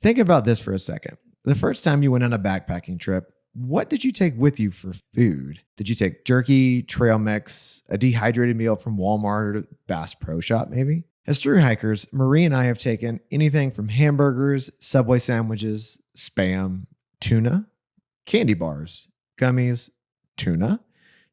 Think about this for a second. The first time you went on a backpacking trip, what did you take with you for food? Did you take jerky, trail mix, a dehydrated meal from Walmart or Bass Pro Shop maybe? As thru hikers, Marie and I have taken anything from hamburgers, Subway sandwiches, Spam, tuna, candy bars, gummies, tuna,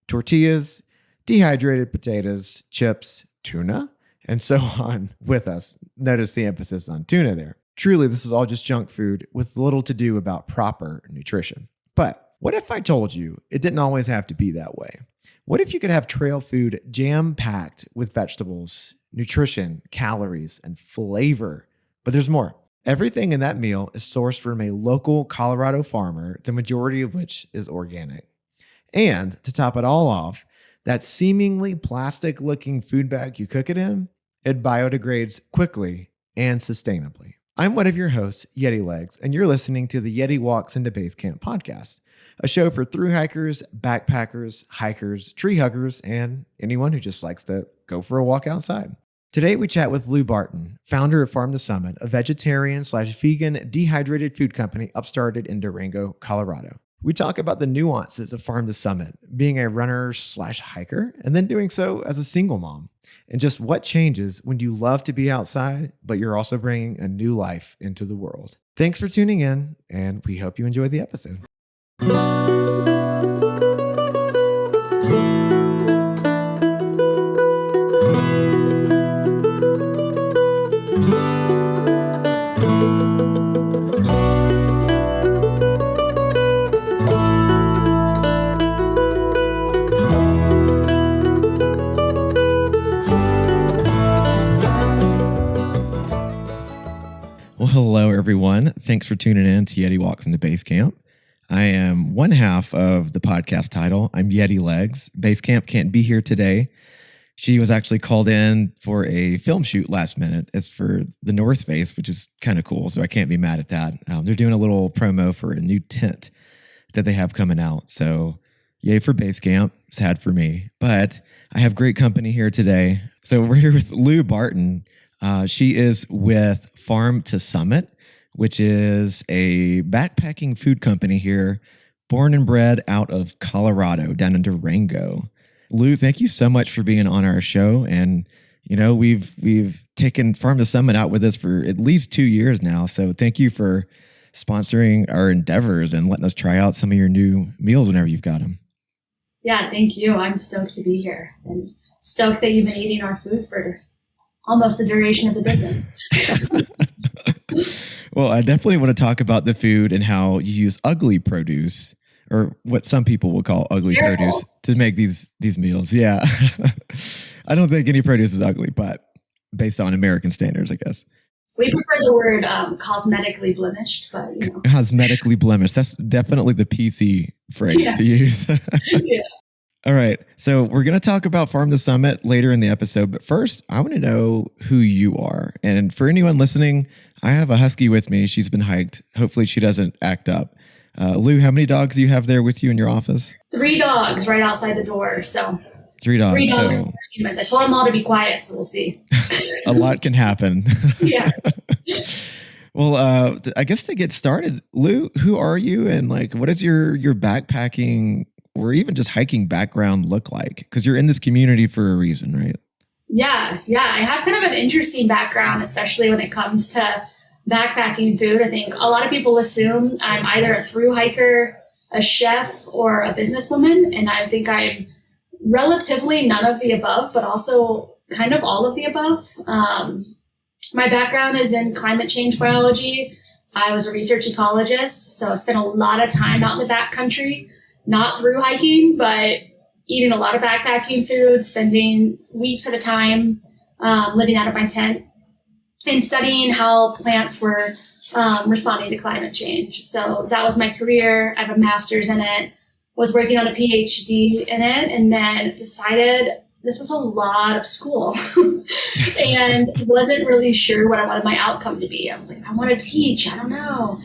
tortillas, dehydrated potatoes, chips, tuna, and so on with us. Notice the emphasis on tuna there. Truly, this is all just junk food with little to do about proper nutrition. But what if I told you it didn't always have to be that way? What if you could have trail food jam-packed with vegetables, nutrition, calories, and flavor? But there's more. Everything in that meal is sourced from a local Colorado farmer, the majority of which is organic. And to top it all off, that seemingly plastic-looking food bag you cook it in, it biodegrades quickly and sustainably. I'm one of your hosts, Yeti Legs, and you're listening to the Yeti Walks into Basecamp podcast, a show for thru hikers, backpackers, hikers, tree huggers, and anyone who just likes to go for a walk outside. Today, we chat with Barton, founder of Farm to Summit, a vegetarian/vegan dehydrated food company upstarted in Durango, Colorado. We talk about the nuances of Farm to Summit, being a runner/hiker, and then doing so as a single mom, and just what changes when you love to be outside, but you're also bringing a new life into the world. Thanks for tuning in, and we hope you enjoy the episode. Well, hello, everyone. Thanks for tuning in to Yeti Walks into Basecamp. I am one half of the podcast title. I'm Yeti Legs. Basecamp can't be here today. She was actually called in for a film shoot last minute. It's for the North Face, which is kind of cool, so I can't be mad at that. They're doing a little promo for a new tent that they have coming out. So yay for Basecamp. Sad for me. But I have great company here today. So we're here with Barton. She is with Farm to Summit, which is a backpacking food company here, born and bred out of Colorado, down in Durango. Lou, thank you so much for being on our show. And, you know, we've taken Farm to Summit out with us for at least 2 years now. So thank you for sponsoring our endeavors and letting us try out some of your new meals whenever you've got them. Yeah, thank you. I'm stoked to be here and stoked that you've been eating our food for almost the duration of the business. Well, I definitely want to talk about the food and how you use ugly produce, or what some people will call ugly produce, to make these meals. Yeah. I don't think any produce is ugly, but based on American standards, I guess. We prefer the word cosmetically blemished, but you know. Cosmetically blemished. That's definitely the PC phrase to use. Yeah. All right. So we're going to talk about Farm to Summit later in the episode. But first, I want to know who you are. And for anyone listening, I have a husky with me. She's been hiked. Hopefully she doesn't act up. Lou, how many dogs do you have there with you in your office? 3 dogs right outside the door. So 3 dogs. 3 dogs. So I told them all to be quiet, so we'll see. A lot can happen. Yeah. Well, I guess to get started, Lou, who are you? And like, what does your backpacking or even just hiking background look like? Because you're in this community for a reason, right? Yeah. I have kind of an interesting background, especially when it comes to backpacking food. I think a lot of people assume I'm either a thru hiker, a chef, or a businesswoman. And I think I'm relatively none of the above, but also kind of all of the above. My background is in climate change biology. I was a research ecologist, so I spent a lot of time out in the backcountry. Not through hiking, but eating a lot of backpacking food, spending weeks at a time living out of my tent and studying how plants were responding to climate change. So that was my career. I have a master's in it, was working on a PhD in it, and then decided this was a lot of school and wasn't really sure what I wanted my outcome to be. I was like, I want to teach. I don't know.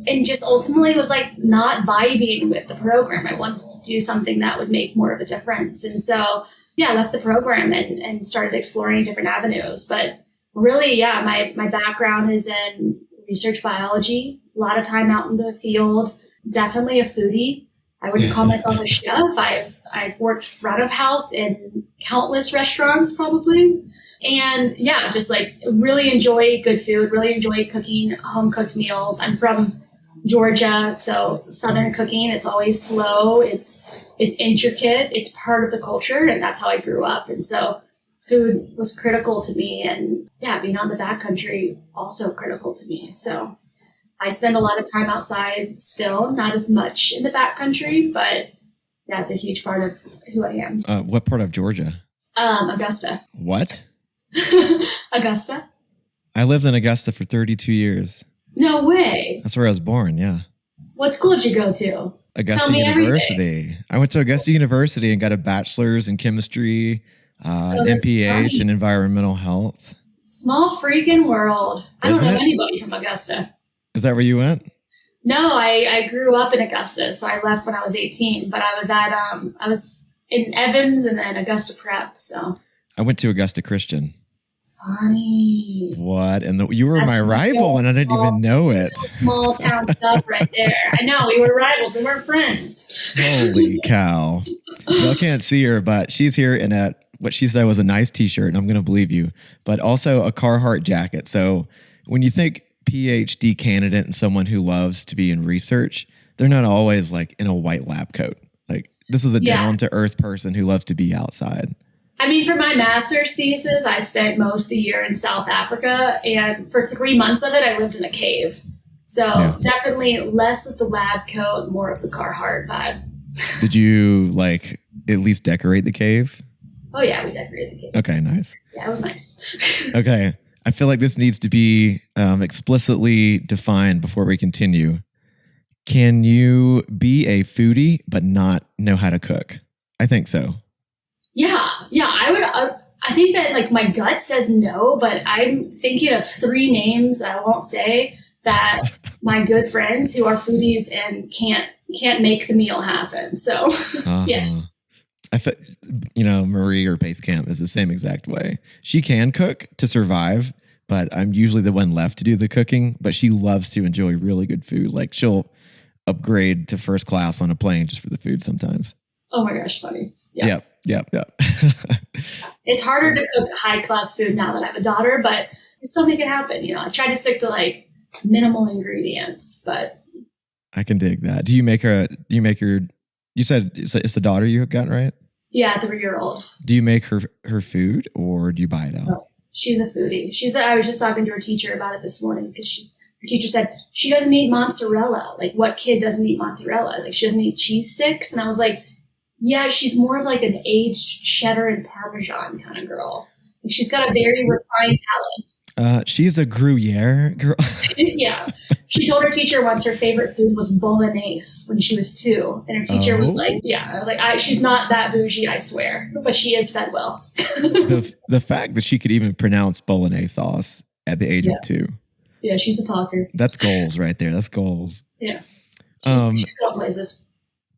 And just ultimately was like not vibing with the program. I wanted to do something that would make more of a difference. And so, yeah, I left the program and started exploring different avenues. But really, yeah, my background is in research biology, a lot of time out in the field, definitely a foodie. I wouldn't call myself a chef. I've worked front of house in countless restaurants probably. And yeah, just like really enjoy good food, really enjoy cooking home cooked meals. I'm from Georgia, so Southern cooking, it's always slow. It's intricate. It's part of the culture, and that's how I grew up. And so food was critical to me, and yeah, being on the backcountry also critical to me. So I spend a lot of time outside still, not as much in the backcountry, but yeah, it's a huge part of who I am. What part of Georgia? Augusta. What? Augusta. I lived in Augusta for 32 years. No way. That's where I was born. Yeah. What school did you go to? Augusta University. Everything. I went to Augusta University and got a bachelor's in chemistry, an MPH in environmental health. Small freaking world. I don't know anybody from Augusta. Is that where you went? No, I grew up in Augusta, so I left when I was 18. But I was at I was in Evans and then Augusta Prep. So I went to Augusta Christian. Funny. What? And you were my rival, and I didn't even know it. Small town stuff right there. I know, we were rivals. We weren't friends. Holy cow! Y'all can't see her, but she's here in what she said was a nice T-shirt, and I'm going to believe you. But also a Carhartt jacket. So when you think PhD candidate and someone who loves to be in research, they're not always like in a white lab coat. Like this is a down to earth person who loves to be outside. I mean, for my master's thesis, I spent most of the year in South Africa, and for 3 months of it, I lived in a cave. So definitely less of the lab coat, more of the Carhartt vibe. Did you like at least decorate the cave? Oh yeah, we decorated the cave. Okay, nice. Yeah, it was nice. Okay. I feel like this needs to be explicitly defined before we continue. Can you be a foodie but not know how to cook? I think so. Yeah, I would. I think that like my gut says no, but I'm thinking of 3 names I won't say that my good friends who are foodies and can't make the meal happen. So yes. I feel, Marie or Basecamp is the same exact way. She can cook to survive, but I'm usually the one left to do the cooking. But she loves to enjoy really good food. Like she'll upgrade to first class on a plane just for the food sometimes. Oh my gosh, funny. Yep. It's harder to cook high class food now that I have a daughter, but I still make it happen. I try to stick to like minimal ingredients, but I can dig that. Do you make her? You said it's a daughter you got, right? Yeah, 3-year-old. Do you make her food or do you buy it out? Oh, she's a foodie. I was just talking to her teacher about it this morning because her teacher said she doesn't eat mozzarella. Like, what kid doesn't eat mozzarella? Like, she doesn't eat cheese sticks. And I was like, yeah, she's more of like an aged cheddar and Parmesan kind of girl. Like, she's got a very refined palate. She's a Gruyere girl. Yeah. She told her teacher once her favorite food was bolognese when she was 2. And her teacher was like, she's not that bougie, I swear. But she is fed well. The fact that she could even pronounce bolognese sauce at the age of 2. Yeah, she's a talker. That's goals right there. That's goals. Yeah. She's going places.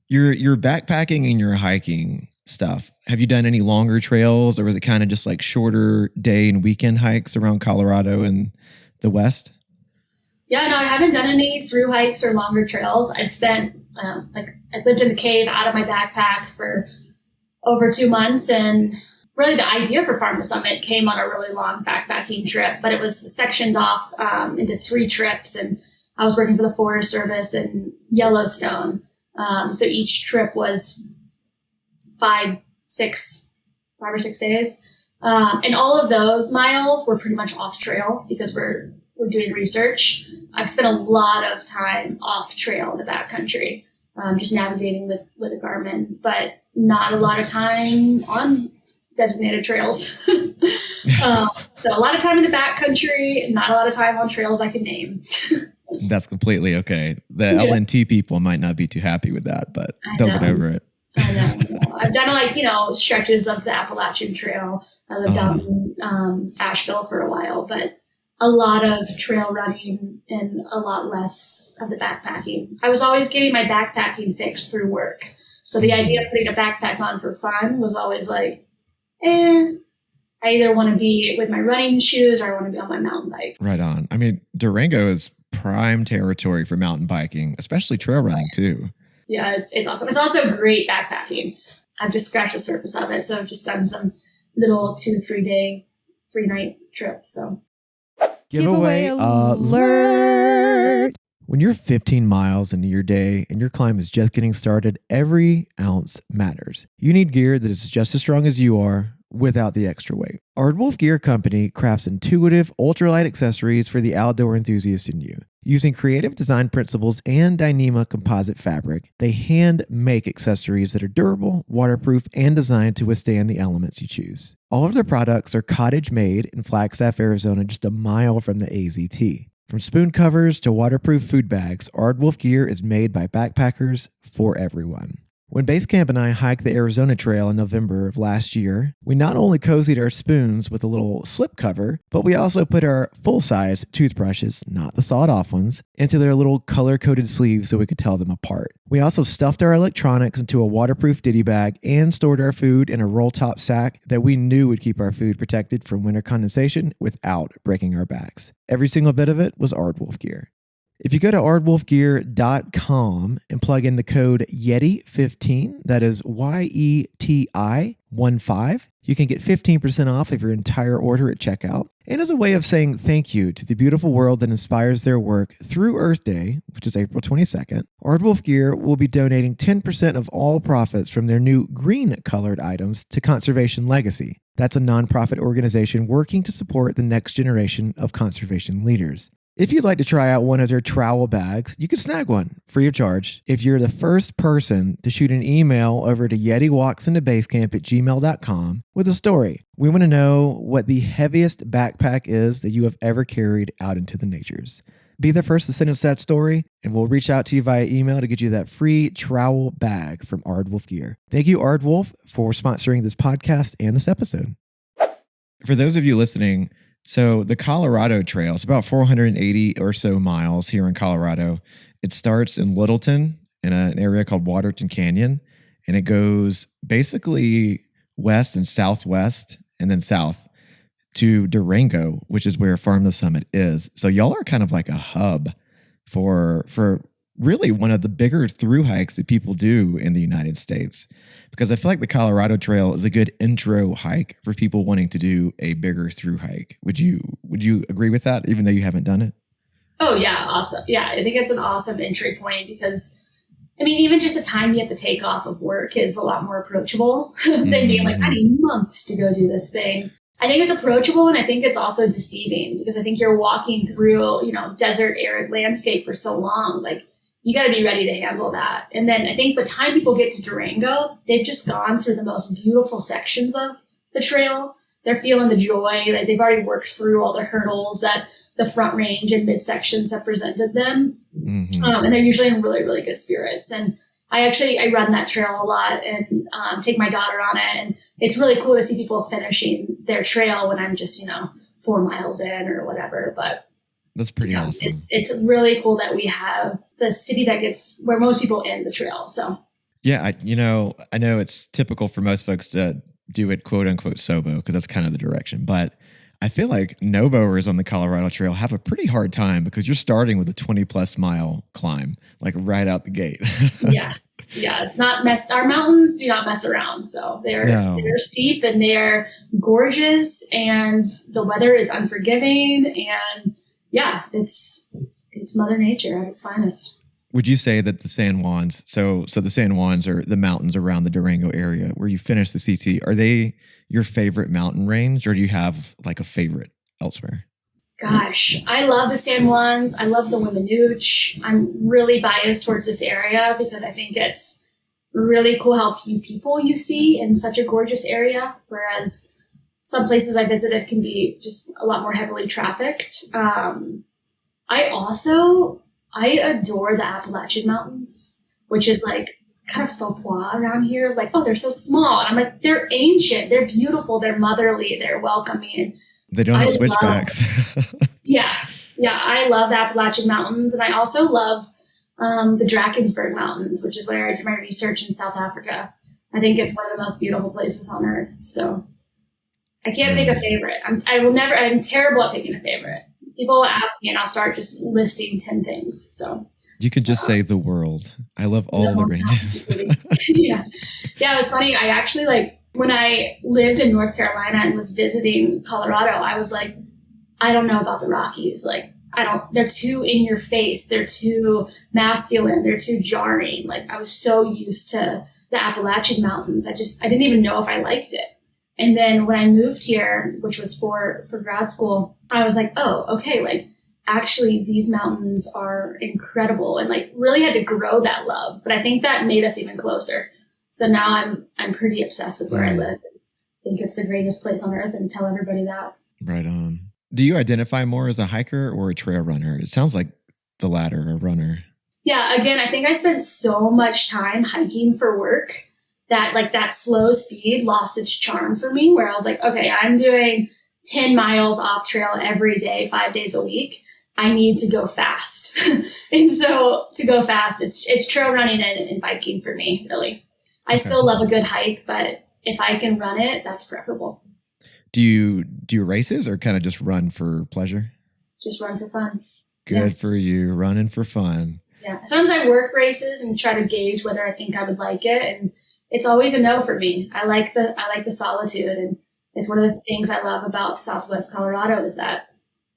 Your backpacking and your hiking stuff, have you done any longer trails, or was it kind of just like shorter day and weekend hikes around Colorado and the West? Yeah, no, I haven't done any through hikes or longer trails. I spent I lived in the cave out of my backpack for over 2 months, and really the idea for Farm to Summit came on a really long backpacking trip, but it was sectioned off into 3 trips, and I was working for the Forest Service in Yellowstone. So each trip was 5 or 6 days. And all of those miles were pretty much off trail because we're doing research. I've spent a lot of time off trail in the backcountry, just navigating with a Garmin, but not a lot of time on designated trails. So a lot of time in the backcountry, not a lot of time on trails I can name. That's completely okay. The LNT people might not be too happy with that, but they'll get over it. I know. I've done stretches of the Appalachian Trail. I lived out in Asheville for a while, but a lot of trail running and a lot less of the backpacking. I was always getting my backpacking fix through work. So the idea of putting a backpack on for fun was always like, I either want to be with my running shoes or I want to be on my mountain bike. Right on. I mean, Durango is prime territory for mountain biking, especially trail running too. Yeah, it's awesome. It's also great backpacking. I've just scratched the surface of it. So I've just done some little 2-3 day, 3-night trips. So giveaway alert. When you're 15 miles into your day and your climb is just getting started, every ounce matters. You need gear that is just as strong as you are without the extra weight. Aardwolf Gear Company crafts intuitive, ultralight accessories for the outdoor enthusiast in you. Using creative design principles and Dyneema composite fabric, they hand make accessories that are durable, waterproof, and designed to withstand the elements you choose. All of their products are cottage made in Flagstaff, Arizona, just a mile from the AZT. From spoon covers to waterproof food bags, Aardwolf gear is made by backpackers for everyone. When Basecamp and I hiked the Arizona Trail in November of last year, we not only cozied our spoons with a little slip cover, but we also put our full-size toothbrushes, not the sawed-off ones, into their little color-coded sleeves so we could tell them apart. We also stuffed our electronics into a waterproof ditty bag and stored our food in a roll-top sack that we knew would keep our food protected from winter condensation without breaking our backs. Every single bit of it was Aardwolf gear. If you go to aardwolfgear.com and plug in the code YETI15, that is YETI15, you can get 15% off of your entire order at checkout. And as a way of saying thank you to the beautiful world that inspires their work through Earth Day, which is April 22nd, Aardwolf Gear will be donating 10% of all profits from their new green-colored items to Conservation Legacy. That's a nonprofit organization working to support the next generation of conservation leaders. If you'd like to try out one of their travel bags, you can snag one free of charge if you're the first person to shoot an email over to yetiwalksintobasecamp@gmail.com with a story. We want to know what the heaviest backpack is that you have ever carried out into the natures. Be the first to send us that story, and we'll reach out to you via email to get you that free travel bag from Aardwolf Gear. Thank you, Aardwolf, for sponsoring this podcast and this episode. For those of you listening, so the Colorado Trail, it's about 480 or so miles here in Colorado. It starts in Littleton in an area called Waterton Canyon, and it goes basically west and southwest and then south to Durango, which is where Farm the Summit is. So y'all are kind of like a hub for really one of the bigger through hikes that people do in the United States. Because I feel like the Colorado Trail is a good intro hike for people wanting to do a bigger through hike. Would you agree with that, even though you haven't done it? Oh yeah, awesome. Yeah, I think it's an awesome entry point because, I mean, even just the time you have to take off of work is a lot more approachable than being like, I need months to go do this thing. I think it's approachable, and I think it's also deceiving because I think you're walking through, desert, arid landscape for so long. Like, you got to be ready to handle that. And then I think by the time people get to Durango, they've just gone through the most beautiful sections of the trail. They're feeling the joy. Like, they've already worked through all the hurdles that the front range and mid sections have presented them. Mm-hmm. And they're usually in really, really good spirits. And I run that trail a lot and take my daughter on it. And it's really cool to see people finishing their trail when I'm just, 4 miles in or whatever. But that's pretty awesome. It's really cool that we have the city that gets where most people end the trail. So yeah, I know it's typical for most folks to do it quote unquote sobo because that's kind of the direction. But I feel like no-bowers on the Colorado Trail have a pretty hard time because you're starting with a 20+ mile climb, like right out the gate. Yeah, it's not our mountains do not mess around. So they're steep and they're gorgeous, and the weather is unforgiving, and yeah, it's Mother Nature at its finest. Would you say that the San Juans, so the San Juans are the mountains around the Durango area where you finish the CT, are they your favorite mountain range, or do you have like a favorite elsewhere? Gosh, I love the San Juans. I love the Weminuche. I'm really biased towards this area because I think it's really cool how few people you see in such a gorgeous area, whereas some places I visited can be just a lot more heavily trafficked. I adore the Appalachian Mountains, which is like kind of faux pas around here. Like, oh, they're so small. And I'm like, they're ancient. They're beautiful. They're motherly. They're welcoming. They don't have switchbacks. Yeah. I love the Appalachian Mountains. And I also love the Drakensberg Mountains, which is where I did my research in South Africa. I think it's one of the most beautiful places on earth. So I can't pick a favorite. I'm terrible at picking a favorite. people will ask me and I'll start just listing 10 things. So you can just say the world. I love all the ranges. Yeah. It was funny. I actually when I lived in North Carolina and was visiting Colorado, I was like, I don't know about the Rockies. They're too in your face. They're too masculine. They're too jarring. I was so used to the Appalachian Mountains. I didn't even know if I liked it. And then when I moved here, which was for grad school, I was like, oh, okay. Actually these mountains are incredible, and really had to grow that love. But I think that made us even closer. So now I'm pretty obsessed with where I live. I think it's the greatest place on earth, and tell everybody that. Right on. Do you identify more as a hiker or a trail runner? It sounds like the latter, a runner. Yeah, again, I think I spent so much time hiking for work that that slow speed lost its charm for me, where I was like, okay, I'm doing 10 miles off trail every day, 5 days a week. I need to go fast. And so to go fast, it's trail running and biking for me, really. I still love a good hike, but if I can run it, that's preferable. Do you do races or kind of just run for pleasure? Just run for fun. Good for you, running for fun. Yeah. Sometimes I work races and try to gauge whether I think I would like it, and it's always a no for me. I like the solitude, and it's one of the things I love about Southwest Colorado is that,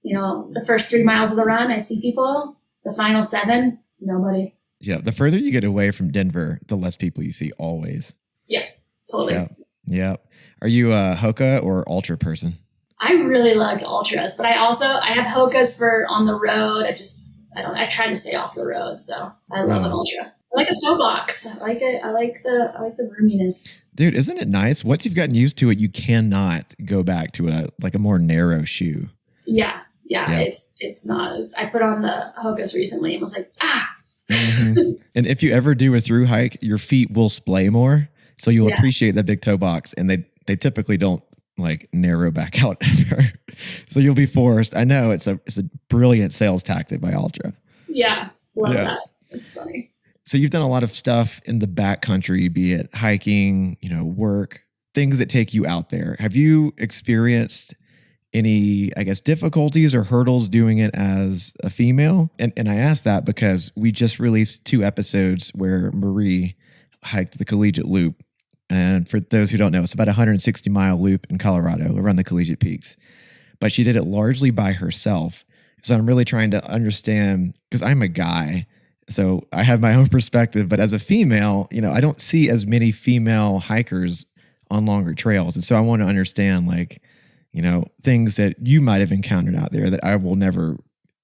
the first 3 miles of the run, I see people. The final 7, nobody. Yeah. The further you get away from Denver, the less people you see always. Yeah, totally. Yeah. Are you a Hoka or Ultra person? I really like Ultras, but I have Hokas for on the road. I try to stay off the road. So I love an Ultra. I like a toe box. I like it. I like the roominess. Dude, isn't it nice? Once you've gotten used to it, you cannot go back to a more narrow shoe. Yeah. It's not as I put on the Hokas recently and was like, Mm-hmm. And if you ever do a through hike, your feet will splay more. So you'll appreciate that big toe box, and they typically don't narrow back out ever. So you'll be forced. I know it's a brilliant sales tactic by Ultra. Yeah. Love that. It's funny. So you've done a lot of stuff in the backcountry, be it hiking, work, things that take you out there. Have you experienced any, difficulties or hurdles doing it as a female? And I ask that because we just released 2 episodes where Marie hiked the Collegiate Loop. And for those who don't know, it's about a 160-mile loop in Colorado around the Collegiate Peaks. But she did it largely by herself. So I'm really trying to understand, because I'm a guy, so I have my own perspective. But as a female, I don't see as many female hikers on longer trails. And so I want to understand, things that you might have encountered out there that I will never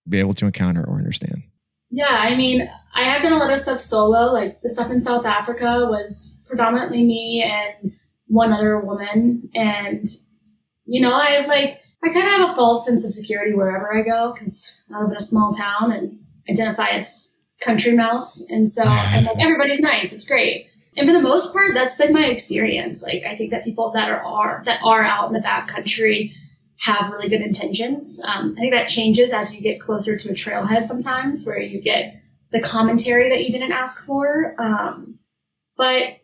be able to encounter or understand. Yeah, I have done a lot of stuff solo. The stuff in South Africa was predominantly me and one other woman. And, I kind of have a false sense of security wherever I go because I live in a small town and identify as country mouse. And so I'm like, everybody's nice. It's great. And for the most part, that's been my experience. I think that people that are out in the backcountry have really good intentions. I think that changes as you get closer to a trailhead sometimes, where you get the commentary that you didn't ask for. But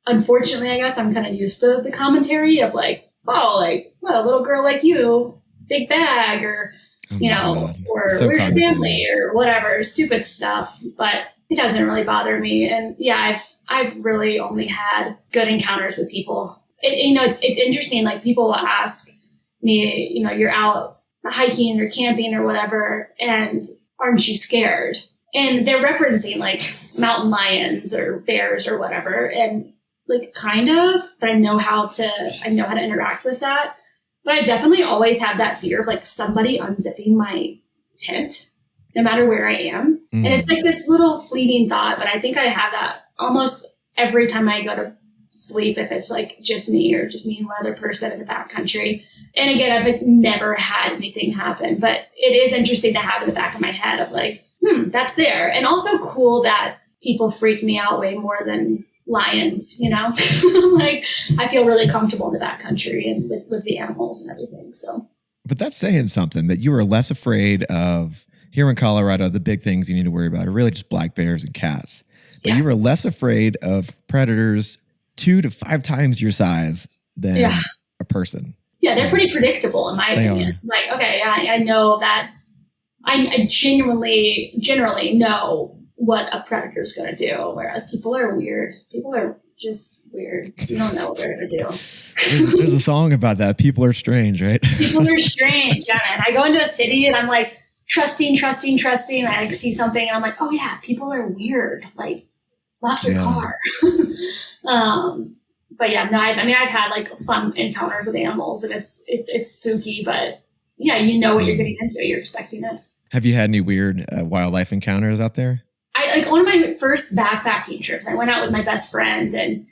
unfortunately, I guess I'm kind of used to the commentary of well, a little girl like you, big bag, or, or so where's your family or whatever, stupid stuff. But it doesn't really bother me. And yeah, I've really only had good encounters with people. It's interesting. People will ask me, you're out hiking or camping or whatever, and aren't you scared? And they're referencing mountain lions or bears or whatever. And kind of, but I know how to interact with that. But I definitely always have that fear of somebody unzipping my tent, no matter where I am. And it's this little fleeting thought, but I think I have that almost every time I go to sleep, if it's just me or just me and one other person in the backcountry. And again, I've never had anything happen, but it is interesting to have in the back of my head of that's there. And also cool that people freak me out way more than lions, I feel really comfortable in the backcountry and with the animals and everything. So, but that's saying something, that you are less afraid of, here in Colorado, the big things you need to worry about are really just black bears and cats. But you are less afraid of predators 2 to 5 times your size than a person. Yeah, they're pretty predictable in my opinion. Okay, I know that I generally know what a predator is going to do, whereas people are weird. People are just weird. You don't know what they're going to do. There's a song about that. People are strange, right? People are strange. Yeah, man. I go into a city and I'm like trusting. I like see something and I'm like, oh yeah, people are weird. Like, lock your car. But yeah, no, I've had like fun encounters with animals, and it's spooky, but yeah, you know what you're getting into. You're expecting it. Have you had any weird wildlife encounters out there? I like one of my first backpacking trips. I went out with my best friend, and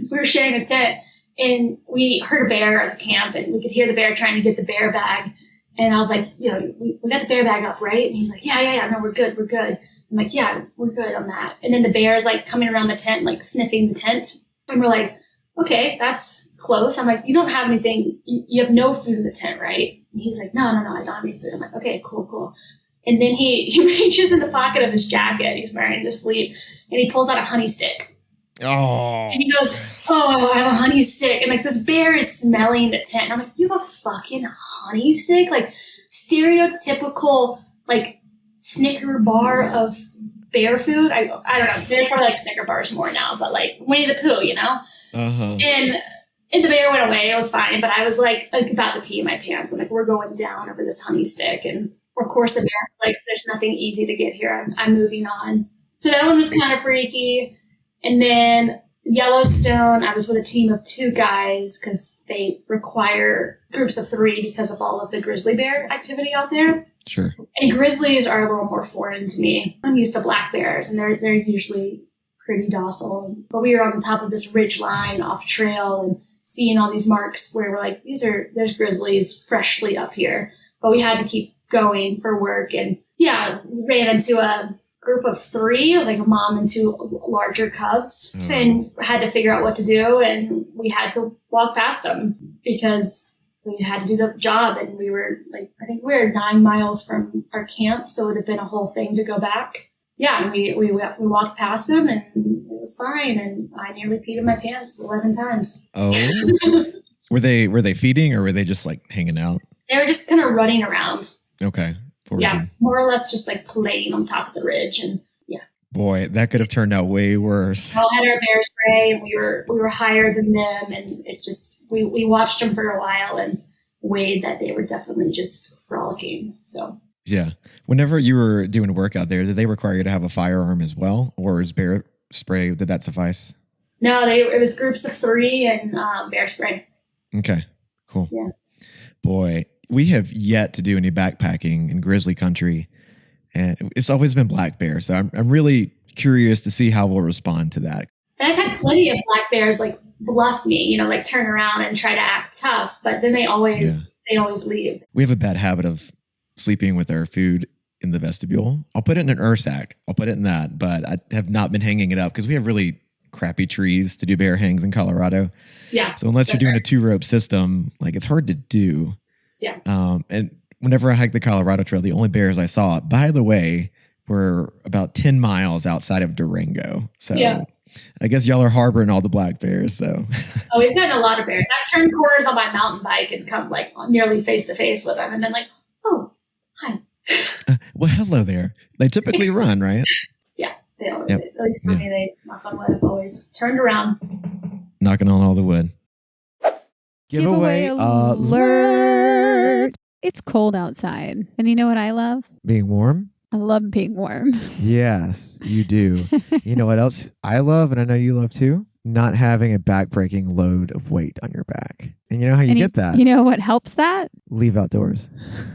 we were sharing a tent, and we heard a bear at the camp, and we could hear the bear trying to get the bear bag. And I was like, you know, we got the bear bag up, right? And he's like, yeah, no, we're good. I'm like, yeah, we're good on that. And then the bear is like coming around the tent, like sniffing the tent. And we're like, okay, that's close. I'm like, you don't have anything, you have no food in the tent, right? And he's like, no, I don't have any food. I'm like, okay, cool. And then he reaches in the pocket of his jacket he's wearing to sleep, and he pulls out a honey stick. Oh. And he goes, oh, I have a honey stick. And like this bear is smelling the tent. And I'm like, you have a fucking honey stick? Like stereotypical, like Snicker bar of bear food. I don't know. There's probably like Snicker bars more now, but like Winnie the Pooh, you know? Uh-huh. And the bear went away. It was fine. But I was like about to pee in my pants. I'm like, we're going down over this honey stick. And of course the bear was like, there's nothing easy to get here. I'm moving on. So that one was kind of freaky. And then Yellowstone, I was with a team of 2 guys because they require groups of 3 because of all of the grizzly bear activity out there. Sure. And grizzlies are a little more foreign to me. I'm used to black bears, and they're usually pretty docile. But we were on the top of this ridge line off trail and seeing all these marks where we're like, there's grizzlies freshly up here. But we had to keep going for work, and ran into a group of 3. It was like a mom and 2 larger cubs, and had to figure out what to do. And we had to walk past them because we had to do the job. And we were like, I think we were 9 miles from our camp. So it would have been a whole thing to go back. Yeah. And we walked past them, and it was fine. And I nearly peed in my pants 11 times. Oh, were they feeding, or were they just like hanging out? They were just kind of running around. Okay. Yeah, more or less just like playing on top of the ridge, and boy, that could have turned out way worse. We all had our bear spray, and we were higher than them, and it just we watched them for a while and weighed that they were definitely just frolicking. So yeah, whenever you were doing work out there, did they require you to have a firearm as well, or is bear spray, did that suffice? No, it was groups of 3 and bear spray. Okay, cool. Yeah, boy. We have yet to do any backpacking in grizzly country, and it's always been black bear. So I'm really curious to see how we'll respond to that. And I've had plenty of black bears like bluff me, like turn around and try to act tough, but then they always leave. We have a bad habit of sleeping with our food in the vestibule. I'll put it in an earth sack. I'll put it in that, but I have not been hanging it up because we have really crappy trees to do bear hangs in Colorado. Yeah. So unless you're doing a 2-rope system, like it's hard to do. Yeah. And whenever I hiked the Colorado Trail, the only bears I saw, by the way, were about 10 miles outside of Durango. So I guess y'all are harboring all the black bears. So we've gotten a lot of bears. I've turned corners on my mountain bike and come like nearly face to face with them, and been like, oh, hi. Well, hello there. They typically run, right? Yeah, they always. Yep. At least for me, they knock on wood. I've always turned around. Knocking on all the wood. Giveaway alert. It's cold outside. And you know what I love? Being warm? I love being warm. Yes, you do. You know what else I love, and I know you love too? Not having a back-breaking load of weight on your back. And you know how you get that? You know what helps that? Leve Outdoors.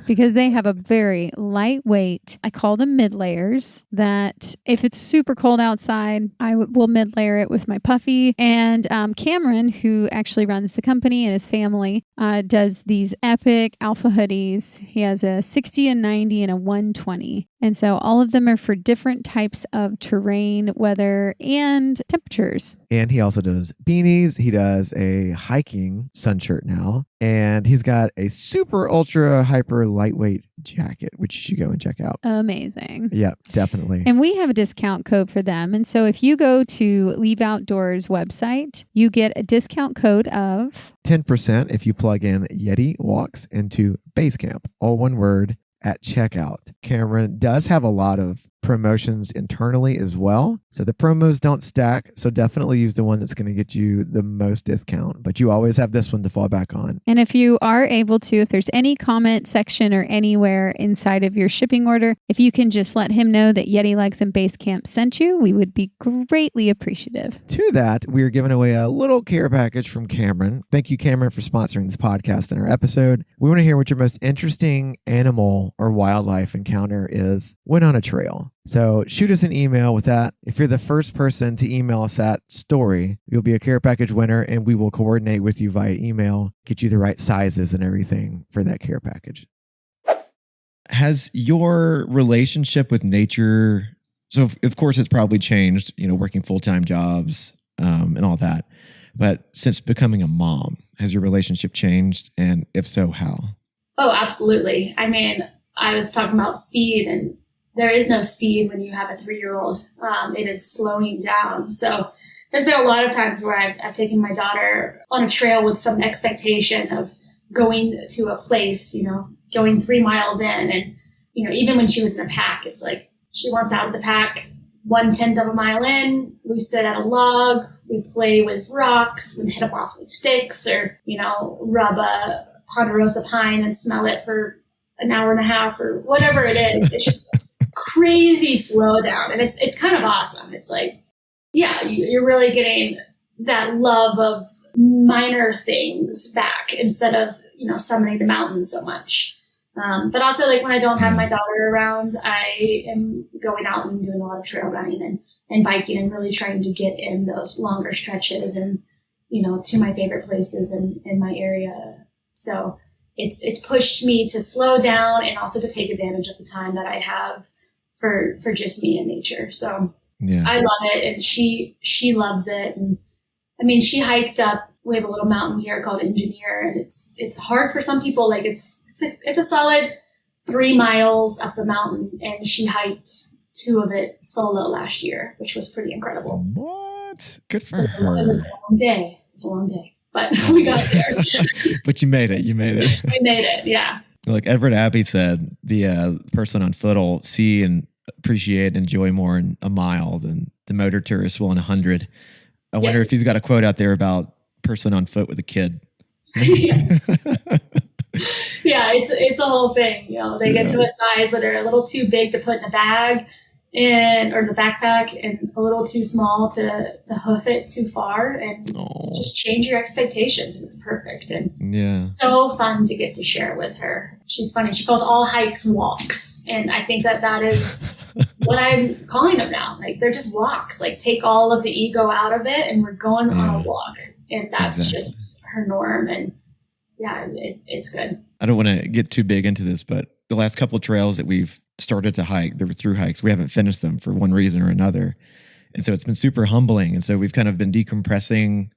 Because they have a very lightweight, I call them mid layers, that if it's super cold outside, I will mid layer it with my puffy. And Cameron, who actually runs the company, and his family, does these epic alpha hoodies. He has a 60, a 90, and a 120. And so all of them are for different types of terrain, weather, and temperatures. And he also does beanies. He does a hiking sun shirt now. And he's got a super ultra hyper lightweight jacket, which you should go and check out. Amazing. Yeah, definitely. And we have a discount code for them. And so if you go to Leve Outdoors website, you get a discount code of 10% if you plug in Yeti Walks into Basecamp, all one word, at checkout. Cameron does have a lot of promotions internally as well. So the promos don't stack. So definitely use the one that's going to get you the most discount. But you always have this one to fall back on. And if you are able to, if there's any comment section or anywhere inside of your shipping order, if you can just let him know that Yeti Legs and Basecamp sent you, we would be greatly appreciative. To that, we are giving away a little care package from Cameron. Thank you, Cameron, for sponsoring this podcast and our episode. We want to hear what your most interesting animal or wildlife encounter is when on a trail. So shoot us an email with that. If you're the first person to email us that story, you'll be a care package winner, and we will coordinate with you via email, get you the right sizes and everything for that care package. Has your relationship with nature, so of course it's probably changed, working full-time jobs and all that, but since becoming a mom, has your relationship changed? And if so, how? Oh, absolutely. I mean, I was talking about speed, and there is no speed when you have a 3-year-old. It is slowing down. So there's been a lot of times where I've taken my daughter on a trail with some expectation of going to a place, going 3 miles in. And, even when she was in a pack, it's like she wants out of the pack 1/10 of a mile in. We sit at a log, we play with rocks, we hit them off with sticks, or, rub a ponderosa pine and smell it for an hour and a half or whatever it is. It's just crazy slow down. And it's kind of awesome. It's like, yeah, you're really getting that love of minor things back instead of, summoning the mountains so much. But also, like, when I don't have my daughter around, I am going out and doing a lot of trail running and biking and really trying to get in those longer stretches and, to my favorite places in my area. So it's pushed me to slow down and also to take advantage of the time that I have for just me and nature. So yeah. I love it, and she loves it. And I mean, she hiked up. We have a little mountain here called Engineer, and it's hard for some people. Like it's a solid 3 miles up the mountain, and she hiked 2 of it solo last year, which was pretty incredible. What? Good for her. It was a long day. It's a long day, but we got there. But you made it. We made it. Yeah. Like Everett Abbey said, the person on foot will see and appreciate and enjoy more in a mile than the motor tourist will in 100. I wonder if he's got a quote out there about person on foot with a kid. Yeah, it's a whole thing. They get to a size where they're a little too big to put in a bag or the backpack, and a little too small to hoof it too far, and just change your expectations, and it's perfect. And so fun to get to share with her. She's funny. She calls all hikes walks, and I think that is what I'm calling them now. Like, they're just walks. Like, take all of the ego out of it, and we're going on a walk, and that's just her norm. And yeah, it's good. I don't want to get too big into this, but the last couple of trails that we've started to hike, there were through hikes. We haven't finished them for one reason or another. And so it's been super humbling. And so we've kind of been decompressing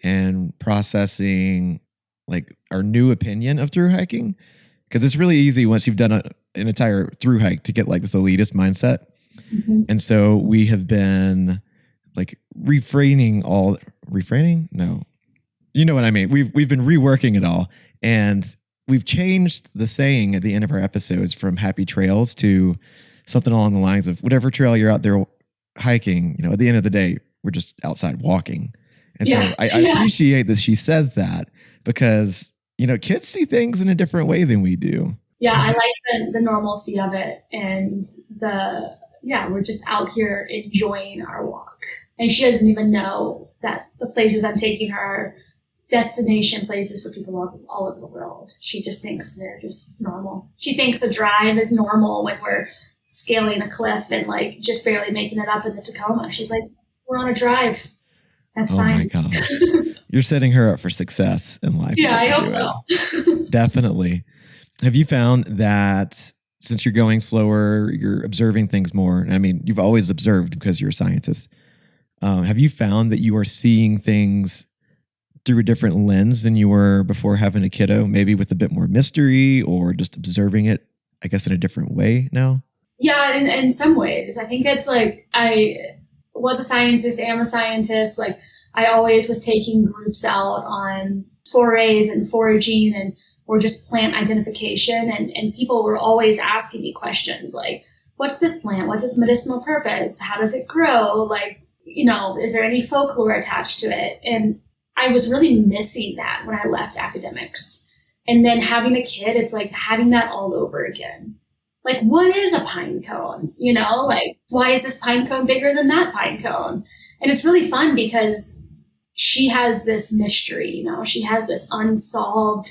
and processing like our new opinion of through hiking. Because it's really easy once you've done an entire through hike to get like this elitist mindset. Mm-hmm. And so we have been like refraining? No, you know what I mean? We've been reworking it all. And we've changed the saying at the end of our episodes from happy trails to something along the lines of whatever trail you're out there hiking, at the end of the day, we're just outside walking. And so I appreciate that she says that, because, kids see things in a different way than we do. Yeah, I like the normalcy of it. And we're just out here enjoying our walk. And she doesn't even know that the places I'm taking her are destination places for people all over the world. She just thinks they're just normal. She thinks a drive is normal when we're scaling a cliff and like just barely making it up in the Tacoma. She's like, we're on a drive. That's fine. Oh my God. You're setting her up for success in life. Yeah, I hope so. Definitely. Have you found that since you're going slower, you're observing things more? I mean, you've always observed because you're a scientist. Have you found that you are seeing things through a different lens than you were before having a kiddo, maybe with a bit more mystery, or just observing it, I guess, in a different way now? Yeah, in some ways. I think it's like I was a scientist, am a scientist. Like, I always was taking groups out on forays and foraging and or just plant identification. And people were always asking me questions like, what's this plant? What's its medicinal purpose? How does it grow? Like, is there any folklore attached to it? And I was really missing that when I left academics. And then having a kid, it's like having that all over again. Like, what is a pine cone? Like, why is this pine cone bigger than that pine cone? And it's really fun because she has this mystery, she has this unsolved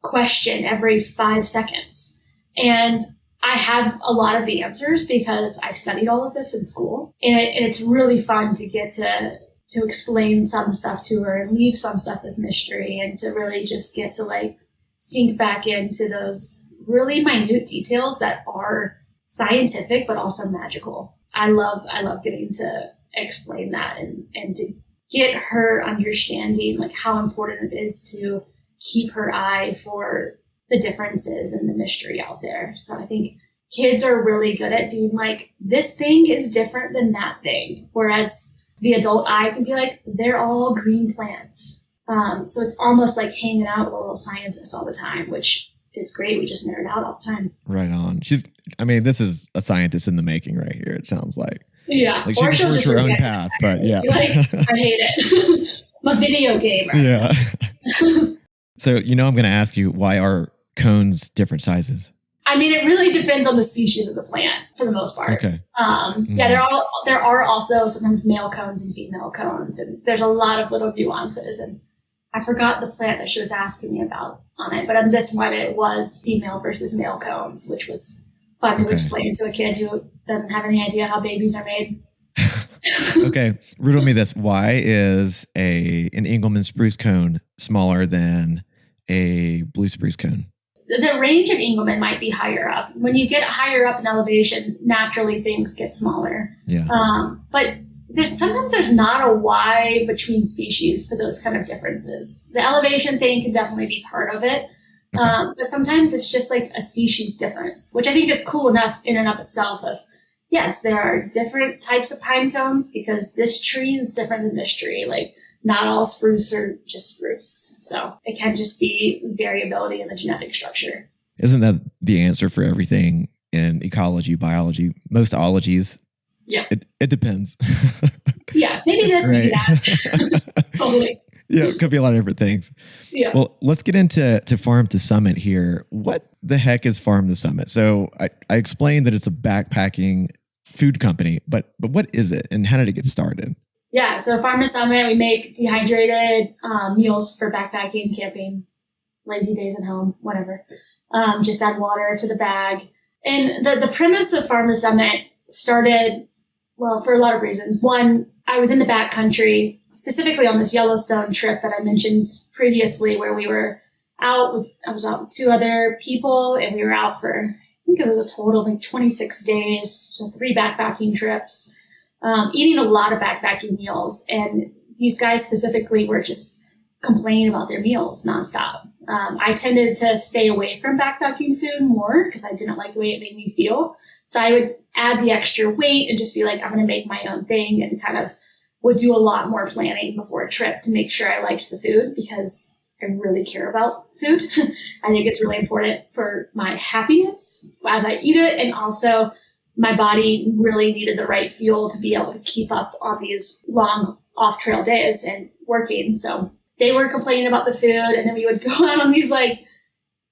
question every 5 seconds. And I have a lot of the answers because I studied all of this in school. And it's really fun to get to explain some stuff to her and leave some stuff as mystery, and to really just get to like sink back into those really minute details that are scientific, but also magical. I love getting to explain that and to get her understanding like how important it is to keep her eye for the differences and the mystery out there. So I think kids are really good at being like, this thing is different than that thing. Whereas the adult eye can be like, they're all green plants. So it's almost like hanging out with a little scientist all the time, which is great. We just nerd out all the time. Right on. This is a scientist in the making right here, it sounds like. Yeah. Like she prefers her own path, but yeah. Like, I hate it. I'm a video gamer. Yeah. So, I'm going to ask you, why are cones different sizes? I mean, it really depends on the species of the plant for the most part. Okay. Yeah, there are also sometimes male cones and female cones, and there's a lot of little nuances. And I forgot the plant that she was asking me about on it, but on this one, it was female versus male cones, which was fun to explain to a kid who doesn't have any idea how babies are made. Okay. Riddle me this. Why is an Engelmann spruce cone smaller than a blue spruce cone? The range of Engelmann might be higher up. When you get higher up in elevation, naturally things get smaller. Yeah. But sometimes there's not a why between species for those kind of differences. The elevation thing can definitely be part of it. Okay. But sometimes it's just like a species difference, which I think is cool enough in and of itself of, yes, there are different types of pine cones because this tree is different than this tree. Like, not all spruce are just spruce. So it can just be variability in the genetic structure. Isn't that the answer for everything in ecology, biology, most ologies? Yeah. It depends. Yeah. Maybe this, maybe that. Totally. Yeah. It could be a lot of different things. Yeah. Well, let's get into Farm to Summit here. What the heck is Farm to Summit? So I explained that it's a backpacking food company, but what is it and how did it get started? Yeah, so Farm to Summit, we make dehydrated meals for backpacking, camping, lazy days at home, whatever. Just add water to the bag. And the premise of Farm to Summit started, well, for a lot of reasons. One, I was in the backcountry, specifically on this Yellowstone trip that I mentioned previously, where we were I was out with 2 other people, and we were out for, I think it was a total of like 26 days, so 3 backpacking trips. Eating a lot of backpacking meals, and these guys specifically were just complaining about their meals nonstop. I tended to stay away from backpacking food more because I didn't like the way it made me feel. So I would add the extra weight and just be like, I'm going to make my own thing, and kind of would do a lot more planning before a trip to make sure I liked the food because I really care about food. I think it's really important for my happiness as I eat it, and also my body really needed the right fuel to be able to keep up on these long off-trail days and working. So they were complaining about the food, and then we would go out on these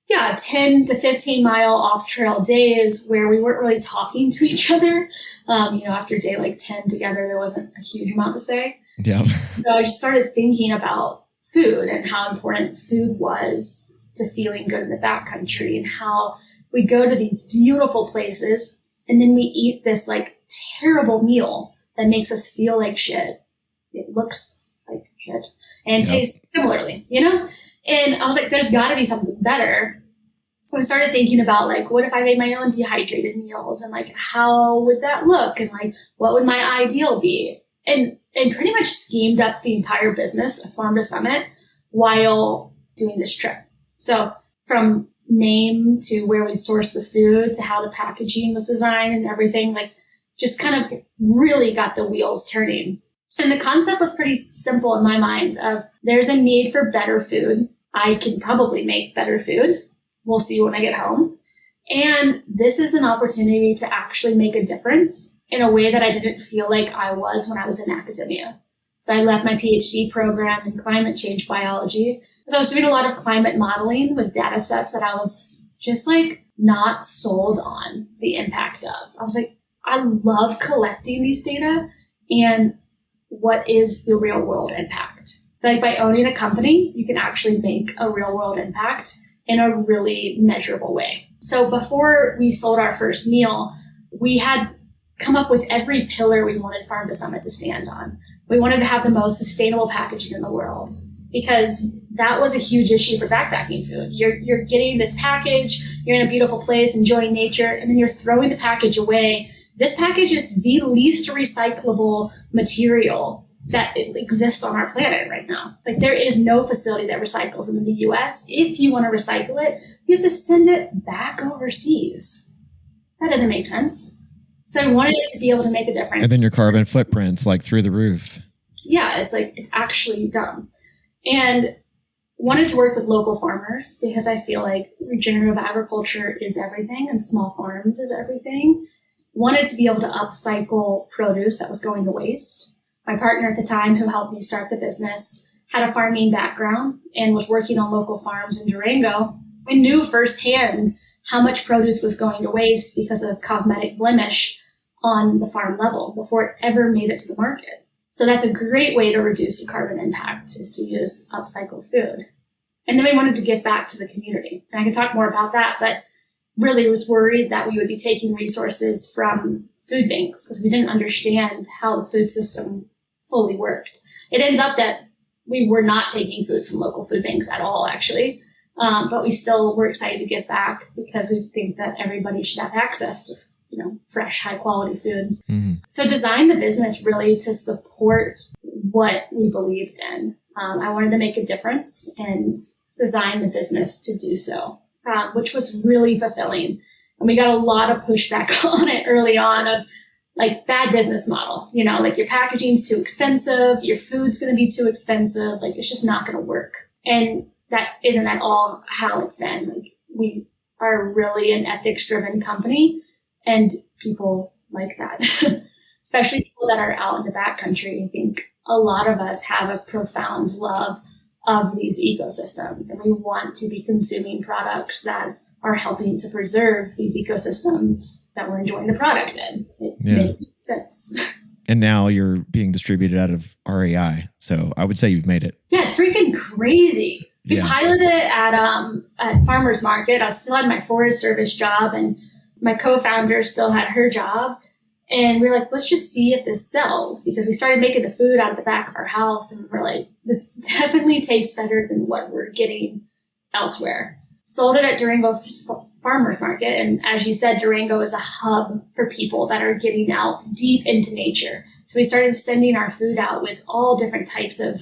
10 to 15 mile off-trail days where we weren't really talking to each other. After day 10 together, there wasn't a huge amount to say. Yeah. So I just started thinking about food and how important food was to feeling good in the backcountry, and how we go to these beautiful places and then we eat this terrible meal that makes us feel like shit. It looks like shit and tastes similarly, And I was like, there's got to be something better. So I started thinking about what if I made my own dehydrated meals, and how would that look, and what would my ideal be? And pretty much schemed up the entire business of Farm to Summit while doing this trip. So from name to where we sourced the food to how the packaging was designed and everything, just kind of really got the wheels turning. And the concept was pretty simple in my mind of there's a need for better food. I can probably make better food. We'll see when I get home. And this is an opportunity to actually make a difference in a way that I didn't feel like I was when I was in academia. So I left my PhD program in climate change biology because I was doing a lot of climate modeling with data sets that I was just like not sold on the impact of. I was like, I love collecting these data and what is the real world impact? Like by owning a company, you can actually make a real world impact in a really measurable way. So before we sold our first meal, we had come up with every pillar we wanted Farm to Summit to stand on. We wanted to have the most sustainable packaging in the world because that was a huge issue for backpacking food. You're getting this package, you're in a beautiful place, enjoying nature, and then you're throwing the package away. This package is the least recyclable material that exists on our planet right now. Like there is no facility that recycles in the US. If you want to recycle it, you have to send it back overseas. That doesn't make sense. So I wanted it to be able to make a difference. And then your carbon footprint's like through the roof. Yeah, it's like, it's actually dumb. And wanted to work with local farmers because I feel like regenerative agriculture is everything and small farms is everything. Wanted to be able to upcycle produce that was going to waste. My partner at the time who helped me start the business had a farming background and was working on local farms in Durango. I knew firsthand how much produce was going to waste because of cosmetic blemish on the farm level before it ever made it to the market. So that's a great way to reduce the carbon impact is to use upcycled food. And then we wanted to give back to the community. And I can talk more about that, but really was worried that we would be taking resources from food banks because we didn't understand how the food system fully worked. It ends up that we were not taking food from local food banks at all, actually. But we still were excited to give back because we think that everybody should have access to, fresh, high quality food. Mm-hmm. So designed the business really to support what we believed in. I wanted to make a difference and design the business to do so, which was really fulfilling. And we got a lot of pushback on it early on of like bad business model, like your packaging's too expensive, your food's going to be too expensive, like it's just not going to work. And that isn't at all how it's been. Like we are really an ethics driven company and people like that, especially people that are out in the backcountry. I think a lot of us have a profound love of these ecosystems and we want to be consuming products that are helping to preserve these ecosystems that we're enjoying the product in. It makes sense. And now you're being distributed out of REI. So I would say you've made it. Yeah, it's freaking crazy. We piloted it at Farmers Market. I still had my Forest Service job and my co-founder still had her job. And we're like, let's just see if this sells because we started making the food out of the back of our house and we're like, this definitely tastes better than what we're getting elsewhere. Sold it at Durango Farmers Market. And as you said, Durango is a hub for people that are getting out deep into nature. So we started sending our food out with all different types of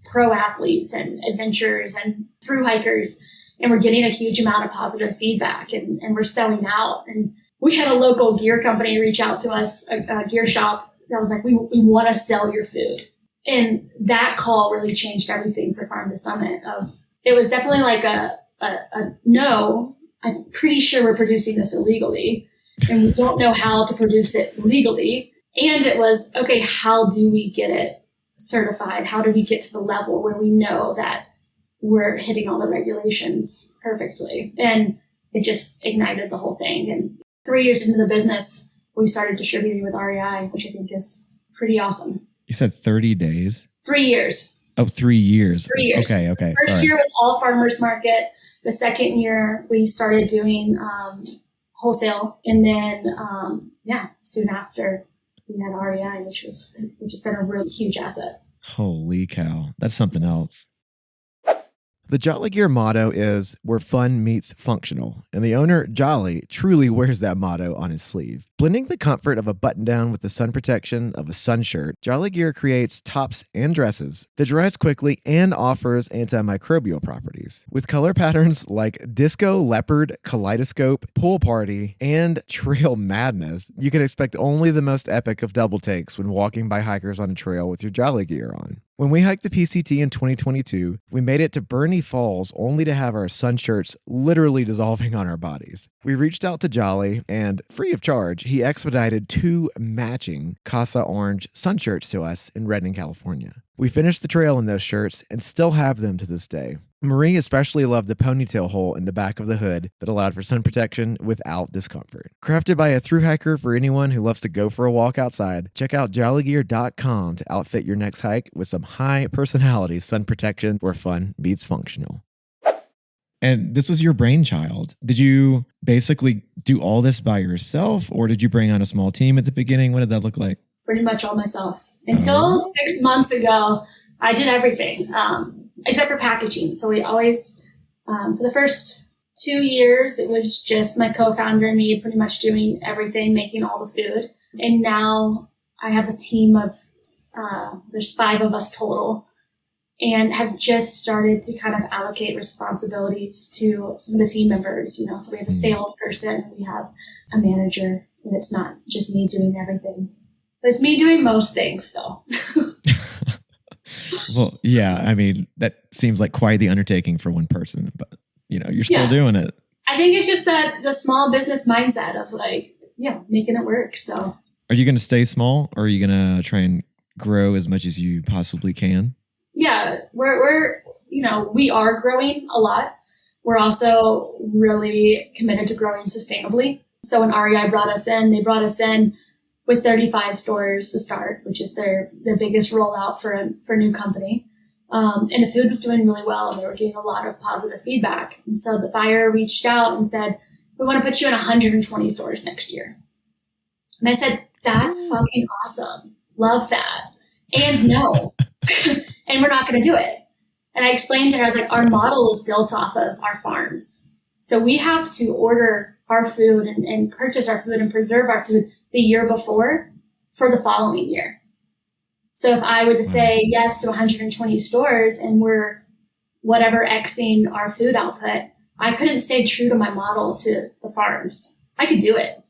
pro athletes and adventurers and thru hikers. And we're getting a huge amount of positive feedback and we're selling out. And we had a local gear company reach out to us, a gear shop that was like, we want to sell your food. And that call really changed everything for Farm to Summit. It was definitely like a no, I'm pretty sure we're producing this illegally and we don't know how to produce it legally. And it was, okay, how do we get it certified? How do we get to the level where we know that we're hitting all the regulations perfectly? And it just ignited the whole thing. And 3 years into the business, we started distributing with REI, which I think is pretty awesome. You said 30 days? 3 years. Oh, 3 years. 3 years. Okay. First year was all farmers market. The second year we started doing wholesale. And then, soon after we had REI, which has been a really huge asset. Holy cow. That's something else. The Jolly Gear motto is where fun meets functional. And the owner, Jolly, truly wears that motto on his sleeve. Blending the comfort of a button-down with the sun protection of a sun shirt, Jolly Gear creates tops and dresses that dries quickly and offers antimicrobial properties. With color patterns like disco, leopard, kaleidoscope, pool party, and trail madness, you can expect only the most epic of double takes when walking by hikers on a trail with your Jolly Gear on. When we hiked the PCT in 2022, we made it to Burney Falls only to have our sun shirts literally dissolving on our bodies. We reached out to Jolly and, free of charge, he expedited 2 matching Casa Orange sun shirts to us in Redmond, California. We finished the trail in those shirts and still have them to this day. Marie especially loved the ponytail hole in the back of the hood that allowed for sun protection without discomfort. Crafted by a thru hiker for anyone who loves to go for a walk outside, check out jollygear.com to outfit your next hike with some high personality sun protection where fun meets functional. And this was your brainchild. Did you basically do all this by yourself, or did you bring on a small team at the beginning? What did that look like? Pretty much all myself. Until 6 months ago, I did everything, except for packaging. So we always, for the first 2 years, it was just my co-founder and me pretty much doing everything, making all the food. And now I have a team of, there's 5 of us total, and have just started to kind of allocate responsibilities to some of the team members, you know. So we have a salesperson, we have a manager, and it's not just me doing everything. But it's me doing most things still. Well, yeah, I mean, that seems like quite the undertaking for one person, but you're still doing it. I think it's just that the small business mindset of making it work. So are you going to stay small, or are you going to try and grow as much as you possibly can? Yeah, we are growing a lot. We're also really committed to growing sustainably. So when REI brought us in, they brought us in with 35 stores to start, which is their biggest rollout for a new company. And the food was doing really well, and they were getting a lot of positive feedback. And so the buyer reached out and said, we want to put you in 120 stores next year. And I said, that's fucking awesome. Love that. And no. And we're not going to do it. And I explained to her, I was like, our model is built off of our farms. So we have to order our food and purchase our food and preserve our food the year before for the following year. So if I were to say yes to 120 stores and we're whatever Xing our food output, I couldn't stay true to my model to the farms. I could do it.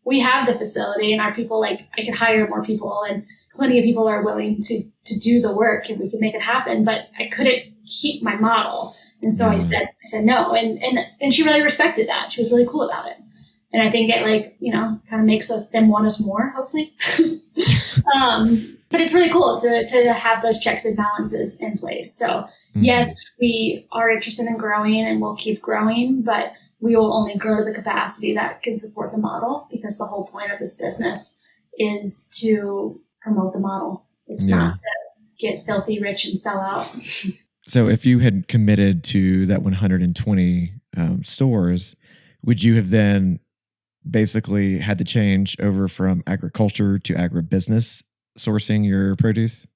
We have the facility, and our people, I could hire more people, and plenty of people are willing to do the work, and we can make it happen, but I couldn't keep my model. And so I said no. And she really respected that. She was really cool about it. And I think it kind of makes them want us more, hopefully. But it's really cool to have those checks and balances in place. So yes, we are interested in growing, and we'll keep growing, but we will only grow to the capacity that can support the model, because the whole point of this business is to promote the model. It's not to get filthy rich and sell out. So if you had committed to that 120 stores, would you have then basically had to change over from agriculture to agribusiness sourcing your produce?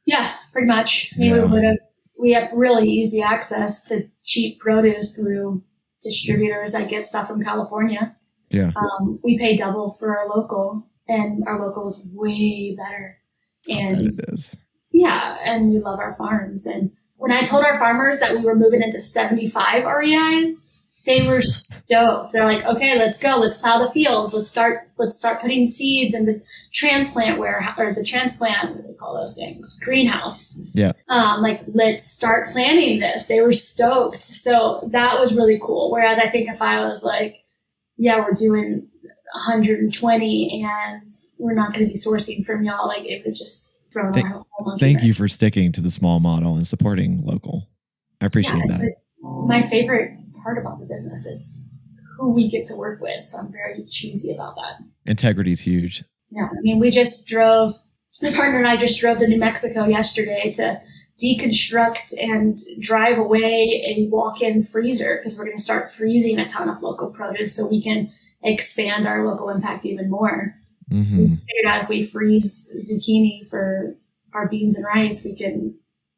Yeah, pretty much. I mean, we have really easy access to cheap produce through distributors that get stuff from California. Yeah. We pay double for our local, and our local is way better. And I bet it is. Yeah, and we love our farms. And when I told our farmers that we were moving into 75 REIs, they were stoked. They're like, okay, let's go. Let's plow the fields. Let's start putting seeds in the transplant what do they call those things? Greenhouse. Yeah. Let's start planting this. They were stoked. So that was really cool. Whereas I think if I was like, yeah, we're doing 120 and we're not going to be sourcing from y'all, it would just throw our whole monkey. Thank you for sticking to the small model and supporting local. I appreciate that. My favorite part about the business is who we get to work with. So I'm very choosy about that. Integrity is huge. Yeah. I mean, my partner and I just drove to New Mexico yesterday to deconstruct and drive away a walk-in freezer, because we're going to start freezing a ton of local produce so we can expand our local impact even more. Mm-hmm. We figured out if we freeze zucchini for our beans and rice, we can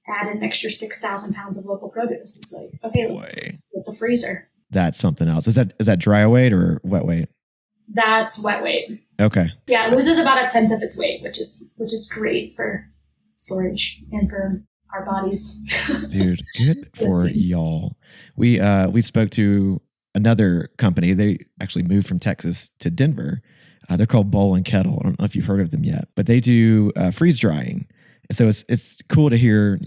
add an extra 6,000 pounds of local produce. It's like, okay, let's get the freezer. That's something else. Is that dry weight or wet weight? That's wet weight. Okay. Yeah, it loses about 1/10 of its weight, which is great for storage and for our bodies. Dude, good for y'all. We spoke to another company. They actually moved from Texas to Denver. They're called Bowl and Kettle. I don't know if you've heard of them yet, but they do freeze drying. And so it's cool to hear,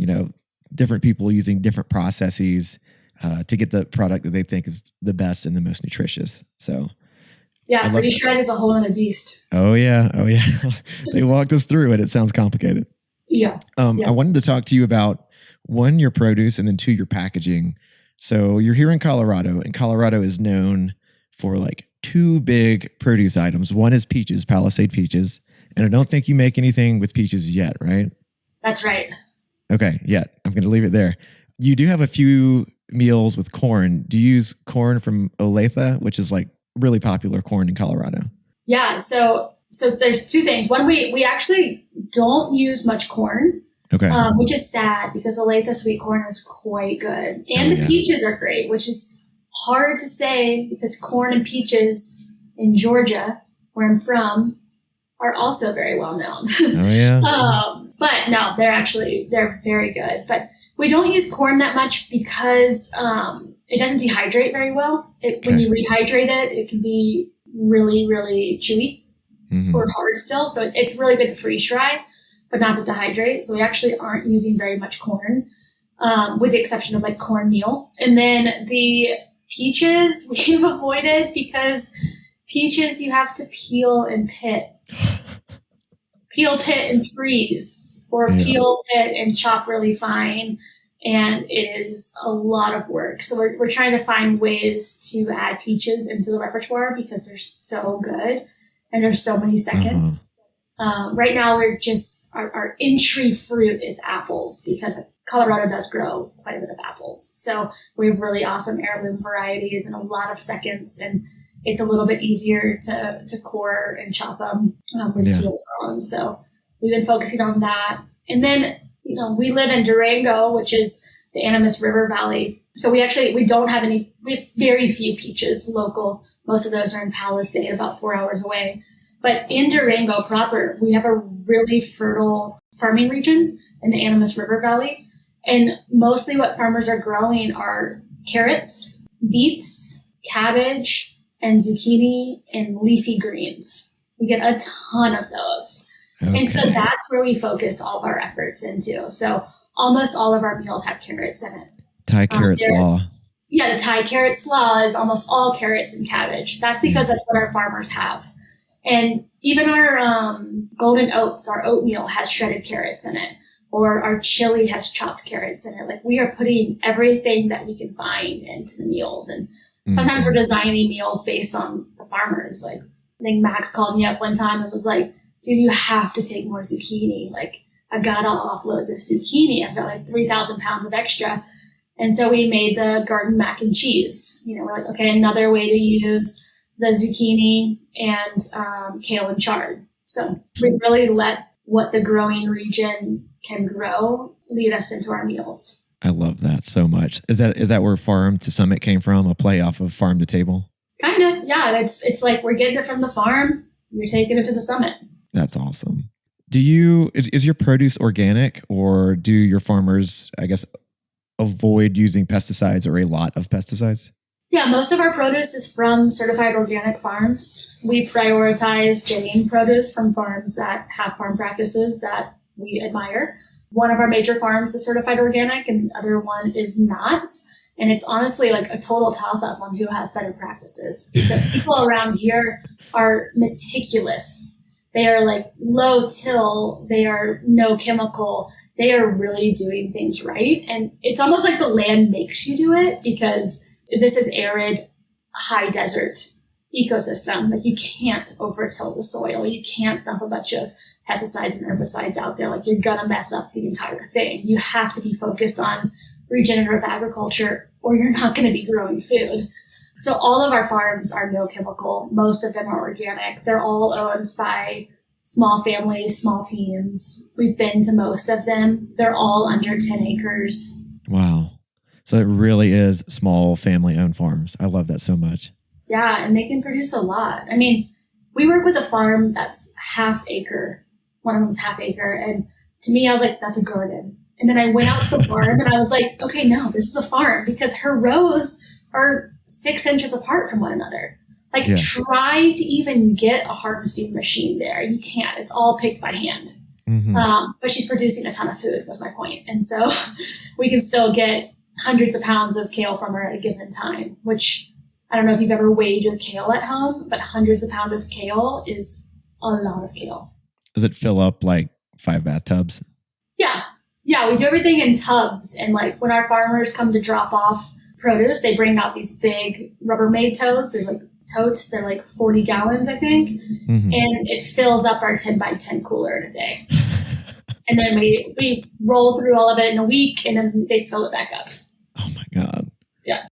different people using different processes to get the product that they think is the best and the most nutritious. So yeah, freeze dried is a whole other beast. Oh yeah. They walked us through it. It sounds complicated. Yeah. I wanted to talk to you about, one, your produce, and then two, your packaging. So you're here in Colorado, and Colorado is known for like two big produce items. One is peaches, Palisade peaches. And I don't think you make anything with peaches yet, right? That's right. Okay, yeah. I'm going to leave it there. You do have a few meals with corn. Do you use corn from Olathe, which is like really popular corn in Colorado? Yeah, so there's two things. One, we actually don't use much corn, okay, which is sad because Olathe sweet corn is quite good. And the peaches are great, which is hard to say because corn and peaches in Georgia, where I'm from, are also very well known. Oh, yeah. But no, they're very good. But we don't use corn that much because it doesn't dehydrate very well. When you rehydrate it, it can be really, really chewy or hard still. So it's really good to freeze dry, but not to dehydrate. So we actually aren't using very much corn, with the exception of like cornmeal. And then the peaches we've avoided because peaches you have to peel and pit. Peel, pit, and freeze, or peel, pit, and chop really fine. And it is a lot of work. So we're trying to find ways to add peaches into the repertoire because they're so good and there's so many seconds. Right now, we're just, our entry fruit is apples because Colorado does grow quite a bit of apples. So we have really awesome heirloom varieties and a lot of seconds, and it's a little bit easier to core and chop them with peels on. So we've been focusing on that. And then, we live in Durango, which is the Animas River Valley. So we have very few peaches local. Most of those are in Palisade, about 4 hours away. But in Durango proper, we have a really fertile farming region in the Animas River Valley. And mostly what farmers are growing are carrots, beets, cabbage, and zucchini and leafy greens. We get a ton of those. Okay. And so that's where we focused all of our efforts into. So almost all of our meals have carrots in it. Thai carrot slaw. Yeah, the Thai carrot slaw is almost all carrots and cabbage. That's because that's what our farmers have. And even our golden oats, our oatmeal has shredded carrots in it. Or our chili has chopped carrots in it. Like, we are putting everything that we can find into the meals. And sometimes we're designing meals based on the farmers. Like, I think Max called me up one time and was like, dude, you have to take more zucchini. Like, I gotta offload this zucchini. I've got like 3,000 pounds of extra. And so we made the garden mac and cheese. We're like, okay, another way to use the zucchini and kale and chard. So we really let what the growing region can grow lead us into our meals. I love that so much. Is that where Farm to Summit came from? A play off of Farm to Table? Kind of, yeah. It's like we're getting it from the farm. You're taking it to the summit. That's awesome. Is your produce organic, or do your farmers, I guess, avoid using pesticides or a lot of pesticides? Yeah, most of our produce is from certified organic farms. We prioritize getting produce from farms that have farm practices that we admire. One of our major farms is certified organic and the other one is not. And it's honestly like a total toss-up on who has better practices, because people around here are meticulous. They are like low till, they are no chemical. They are really doing things right. And it's almost like the land makes you do it, because this is arid, high desert ecosystem. Like, you can't over-till the soil. You can't dump a bunch of pesticides and herbicides out there. Like, you're gonna mess up the entire thing. You have to be focused on regenerative agriculture or you're not going to be growing food. So all of our farms are no chemical. Most of them are organic. They're all owned by small families, small teams. We've been to most of them. They're all under 10 acres. Wow. So it really is small family owned farms. I love that so much. Yeah. And they can produce a lot. I mean, we work with a farm that's half acre. One of them's half acre. And to me, I was like, that's a garden. And then I went out to the farm and I was like, okay, no, this is a farm because her rows are 6 inches apart from one another. Like try to even get a harvesting machine there. You can't. It's all picked by hand. Mm-hmm. But she's producing a ton of food was my point. And so we can still get hundreds of pounds of kale from her at a given time, which I don't know if you've ever weighed your kale at home, but hundreds of pounds of kale is a lot of kale. Does it fill up like 5 bathtubs? Yeah. Yeah, we do everything in tubs. And like when our farmers come to drop off produce, they bring out these big Rubbermaid totes. They're like totes. They're like 40 gallons, I think. Mm-hmm. And it fills up our 10 by 10 cooler in a day. And then we roll through all of it in a week and then they fill it back up. Oh my God. Yeah.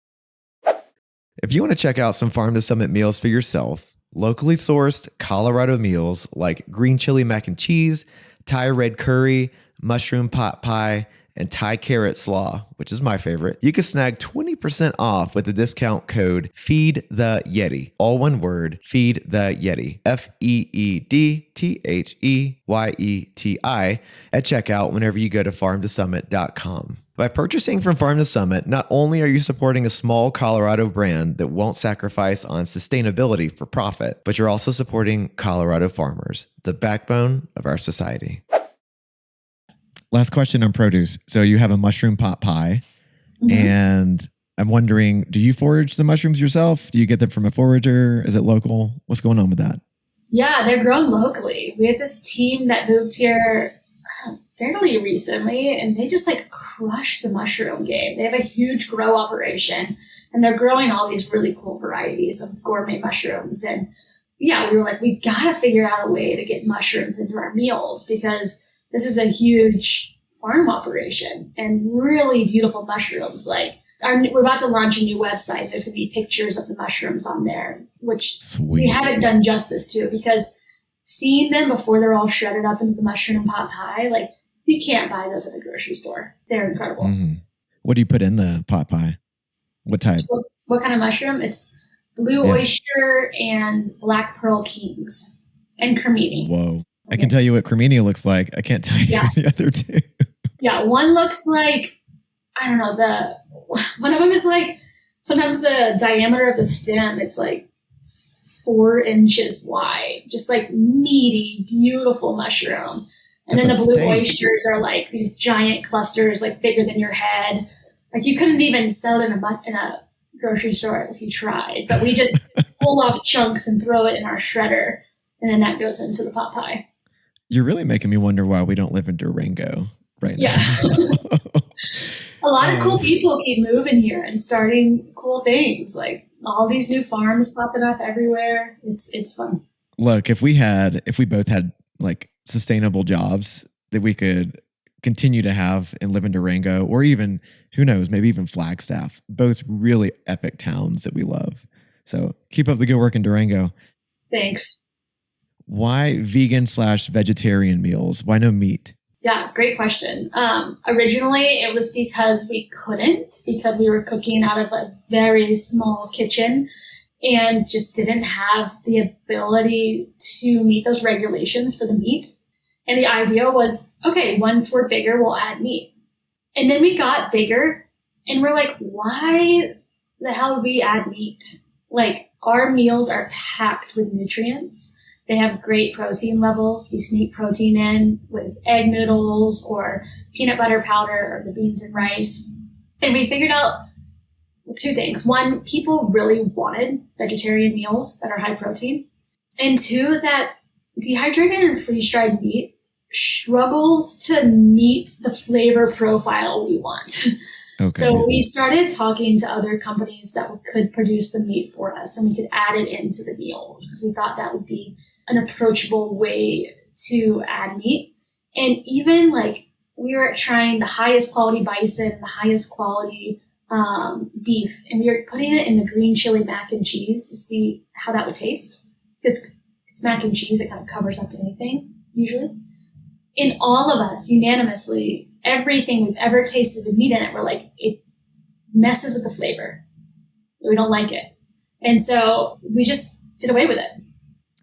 If you want to check out some Farm to Summit meals for yourself, locally sourced Colorado meals like green chili mac and cheese, Thai red curry, mushroom pot pie, and Thai carrot slaw, which is my favorite, you can snag 20% off with the discount code FEEDTHEYETI. All one word, Feed the Yeti. FEEDTHEYETI at checkout whenever you go to farmtosummit.com. By purchasing from Farm to Summit, not only are you supporting a small Colorado brand that won't sacrifice on sustainability for profit, but you're also supporting Colorado farmers, the backbone of our society. Last question on produce. So you have a mushroom pot pie, and I'm wondering, do you forage the mushrooms yourself? Do you get them from a forager? Is it local? What's going on with that? Yeah, they're grown locally. We have this team that moved here fairly recently, and they just like crush the mushroom game. They have a huge grow operation, and they're growing all these really cool varieties of gourmet mushrooms. And yeah, we were like, we got to figure out a way to get mushrooms into our meals because this is a huge farm operation and really beautiful mushrooms. Like we're about to launch a new website. There's going to be pictures of the mushrooms on there, which we haven't done justice to because seeing them before they're all shredded up into the mushroom pot pie, like you can't buy those at the grocery store. They're incredible. Mm-hmm. What do you put in the pot pie? What type? What kind of mushroom? It's blue oyster and black pearl kings and cremini. Whoa. I can tell you what cremini looks like. I can't tell you the other two. Yeah, one looks like, I don't know, one of them is like, sometimes the diameter of the stem, it's like 4 inches wide. Just like meaty, beautiful mushroom. And then the blue oysters are like these giant clusters, like bigger than your head. Like you couldn't even sell it in a grocery store if you tried. But we just pull off chunks and throw it in our shredder. And then that goes into the pot pie. You're really making me wonder why we don't live in Durango right now. A lot of cool people keep moving here and starting cool things. Like all these new farms popping up everywhere. It's fun. Look, if we both had like sustainable jobs that we could continue to have and live in Durango, or even, who knows, maybe even Flagstaff, both really epic towns that we love. So keep up the good work in Durango. Thanks. Why vegan/vegetarian meals? Why no meat? Yeah, great question. Originally, it was because we were cooking out of a very small kitchen and just didn't have the ability to meet those regulations for the meat. And the idea was, okay, once we're bigger, we'll add meat. And then we got bigger and we're like, why the hell would we add meat? Like our meals are packed with nutrients. They have great protein levels. We sneak protein in with egg noodles or peanut butter powder or the beans and rice. And we figured out 2 things. 1, people really wanted vegetarian meals that are high protein. And 2, that dehydrated and freeze-dried meat struggles to meet the flavor profile we want. Okay. So we started talking to other companies that could produce the meat for us and we could add it into the meal because we thought that would be an approachable way to add meat. And even like we were trying the highest quality bison, the highest quality beef, and we were putting it in the green chili mac and cheese to see how that would taste. Because it's mac and cheese, it kind of covers up anything usually. In all of us, unanimously, everything we've ever tasted with meat in it, we're like, it messes with the flavor. We don't like it. And so we just did away with it.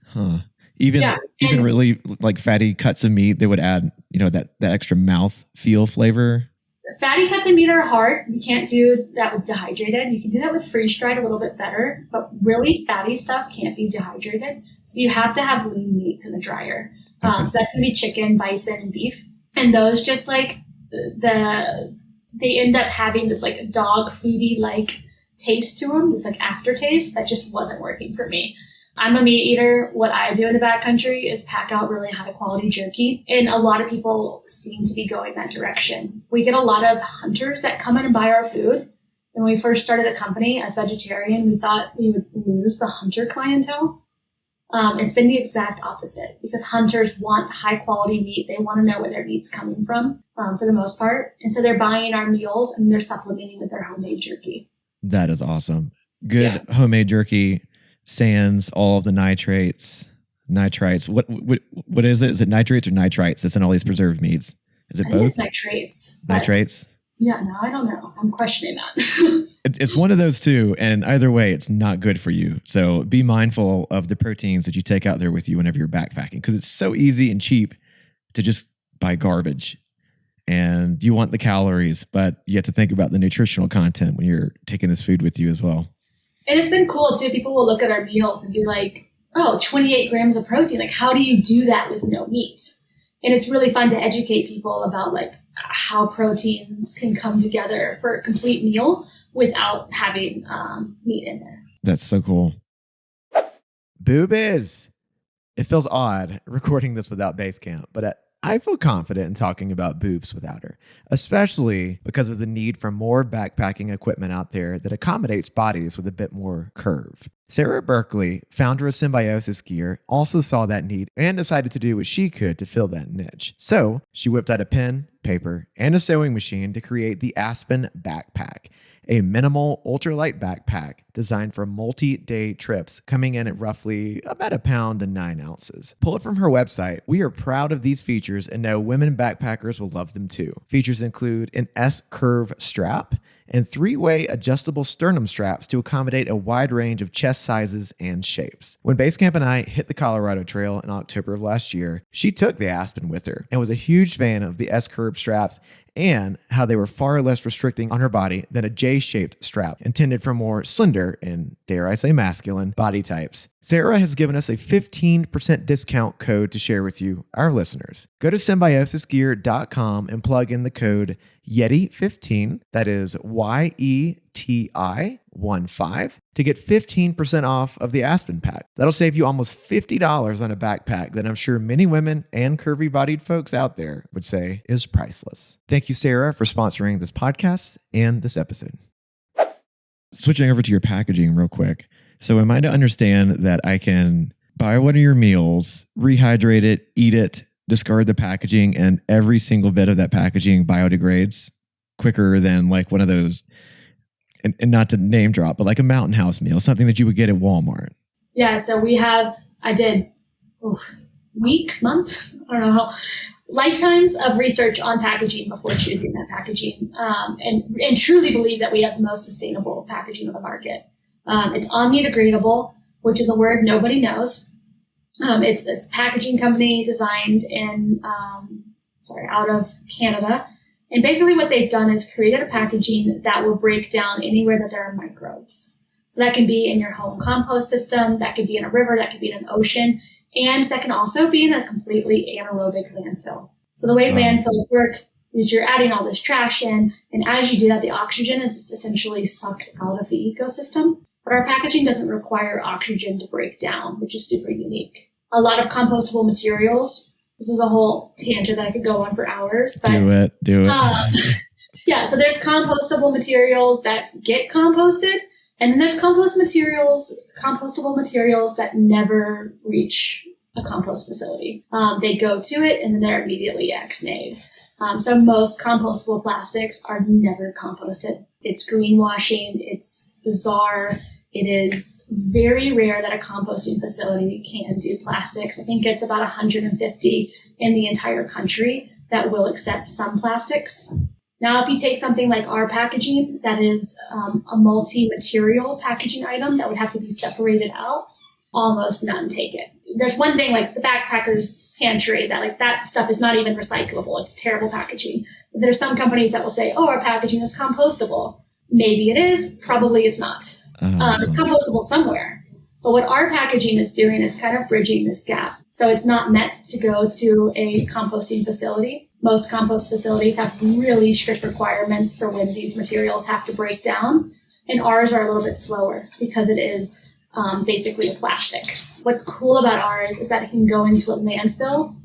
Huh. Even Yeah. even And really like fatty cuts of meat, they would add, that extra mouth feel flavor. fatty cuts of meat are hard. You can't do that with dehydrated. You can do that with freeze dried a little bit better, but really fatty stuff can't be dehydrated. So you have to have lean meats in the dryer. Okay. So that's going to be chicken, bison, and beef. And those just like they end up having this like dog foodie like taste to them, this like aftertaste that just wasn't working for me. I'm a meat eater. What I do in the backcountry is pack out really high quality jerky. And a lot of people seem to be going that direction. We get a lot of hunters that come in and buy our food. When we first started the company as vegetarian, we thought we would lose the hunter clientele. It's been the exact opposite because hunters want high quality meat. They want to know where their meat's coming from for the most part. And so they're buying our meals and they're supplementing with their homemade jerky. That is awesome. Good homemade jerky. Sans all of the nitrites. What is it? Is it nitrates or nitrites that's in all these preserved meats? Is it I both? think it's nitrates. Nitrates? Yeah, no, I don't know. I'm questioning that. It's one of those two, and either way, it's not good for you. So be mindful of the proteins that you take out there with you whenever you're backpacking, because it's so easy and cheap to just buy garbage. And you want the calories, but you have to think about the nutritional content when you're taking this food with you as well. And it's been cool too. People will look at our meals and be like, oh, 28 grams of protein. Like, how do you do that with no meat? And it's really fun to educate people about like how proteins can come together for a complete meal without having meat in there. That's so cool. Boobies. It feels odd recording this without Basecamp, but I feel confident in talking about boobs without her, especially because of the need for more backpacking equipment out there that accommodates bodies with a bit more curve. Sarah Berkeley, founder of Symbiosis Gear, also saw that need and decided to do what she could to fill that niche. So she whipped out a pen, paper, and a sewing machine to create the Aspen Backpack, a minimal ultralight backpack designed for multi-day trips, coming in at roughly about 1 pound and 9 ounces. Pulled from her website, we are proud of these features and know women backpackers will love them too. Features include an S-curve strap and 3-way adjustable sternum straps to accommodate a wide range of chest sizes and shapes. When Basecamp and I hit the Colorado Trail in October of last year, she took the Aspen with her and was a huge fan of the S-curve straps and how they were far less restricting on her body than a J-shaped strap intended for more slender and, dare I say, masculine body types. Sarah has given us a 15% discount code to share with you, our listeners. Go to symbiosisgear.com and plug in the code YETI15, that is YETI15, to get 15% off of the Aspen pack. That'll save you almost $50 on a backpack that I'm sure many women and curvy-bodied folks out there would say is priceless. Thank you, Sarah, for sponsoring this podcast and this episode. Switching over to your packaging real quick. So am I to understand that I can buy one of your meals, rehydrate it, eat it, discard the packaging, and every single bit of that packaging biodegrades quicker than like one of those, and not to name drop, but like a Mountain House meal, something that you would get at Walmart? Yeah, so I did weeks, months, I don't know how, lifetimes of research on packaging before choosing that packaging, and truly believe that we have the most sustainable packaging on the market. It's omnidegradable, which is a word nobody knows. It's a packaging company designed out of Canada. And basically what they've done is created a packaging that will break down anywhere that there are microbes. So that can be in your home compost system, that could be in a river, that could be in an ocean, and that can also be in a completely anaerobic landfill. So the way landfills work is you're adding all this trash in, and as you do that, the oxygen is essentially sucked out of the ecosystem. But our packaging doesn't require oxygen to break down, which is super unique. A lot of compostable materials. This is a whole tangent that I could go on for hours. But, Do it. Yeah, so there's compostable materials that get composted, and then there's compostable materials that never reach a compost facility. They go to it, and then they're immediately ex-nade. So most compostable plastics are never composted. It's greenwashing. It's bizarre. It is very rare that a composting facility can do plastics. I think it's about 150 in the entire country that will accept some plastics. Now, if you take something like our packaging, that is a multi-material packaging item that would have to be separated out, almost none take it. There's one thing like the backpackers pantry that like that stuff is not even recyclable. It's terrible packaging. But there's some companies that will say, oh, our packaging is compostable. Maybe it is, probably it's not. It's compostable somewhere. But what our packaging is doing is kind of bridging this gap. So it's not meant to go to a composting facility. Most compost facilities have really strict requirements for when these materials have to break down. And ours are a little bit slower because it is basically a plastic. What's cool about ours is that it can go into a landfill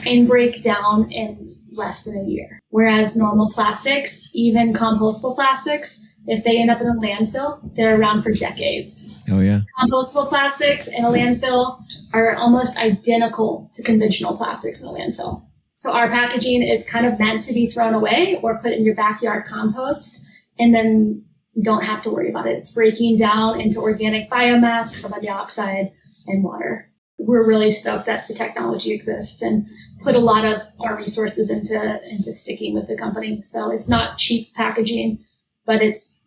and break down in less than a year. Whereas normal plastics, even compostable plastics, if they end up in a landfill, they're around for decades. Oh, yeah. Compostable plastics in a landfill are almost identical to conventional plastics in a landfill. So our packaging is kind of meant to be thrown away or put in your backyard compost, and then you don't have to worry about it. It's breaking down into organic biomass, carbon dioxide, and water. We're really stoked that the technology exists and put a lot of our resources into sticking with the company. So it's not cheap packaging, but it's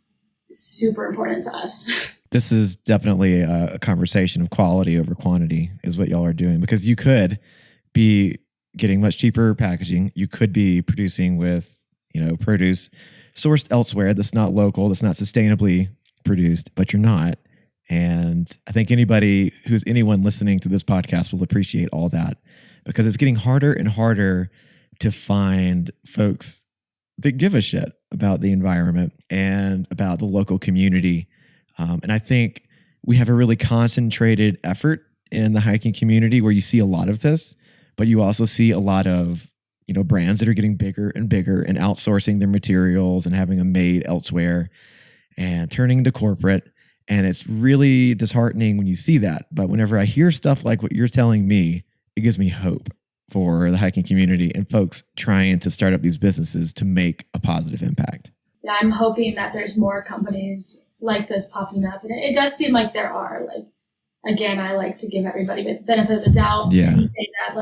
super important to us. This is definitely a conversation of quality over quantity is what y'all are doing, because you could be getting much cheaper packaging. You could be producing with, produce sourced elsewhere that's not local, that's not sustainably produced, but you're not. And I think anyone listening to this podcast will appreciate all that, because it's getting harder and harder to find folks that give a shit about the environment and about the local community. And I think we have a really concentrated effort in the hiking community where you see a lot of this, but you also see a lot of brands that are getting bigger and bigger and outsourcing their materials and having them made elsewhere and turning into corporate. And it's really disheartening when you see that. But whenever I hear stuff like what you're telling me, it gives me hope for the hiking community and folks trying to start up these businesses to make a positive impact. Yeah, I'm hoping that there's more companies like this popping up. And it does seem like there are. Like, again, I like to give everybody the benefit of the doubt and say that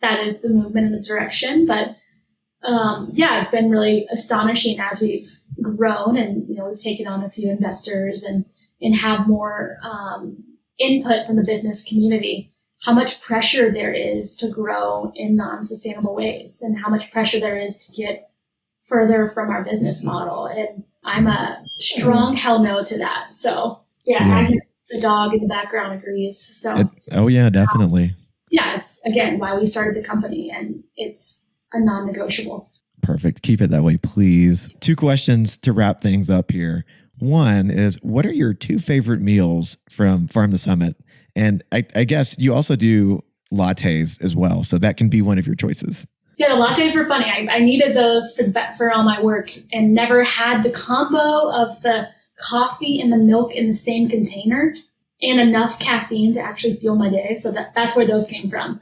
that is the movement in the direction. But it's been really astonishing as we've grown and, we've taken on a few investors and have more input from the business community, how much pressure there is to grow in non-sustainable ways and how much pressure there is to get further from our business model. And I'm a strong hell no to that. So Agnes, the dog in the background, agrees. So definitely. It's, again, why we started the company, and it's a non-negotiable. Perfect. Keep it that way, please. 2 questions to wrap things up here. One is, what are your 2 favorite meals from Farm to Summit? And I guess you also do lattes as well, so that can be one of your choices. Yeah, the lattes were funny. I needed those for all my work and never had the combo of the coffee and the milk in the same container and enough caffeine to actually fuel my day. So that's where those came from.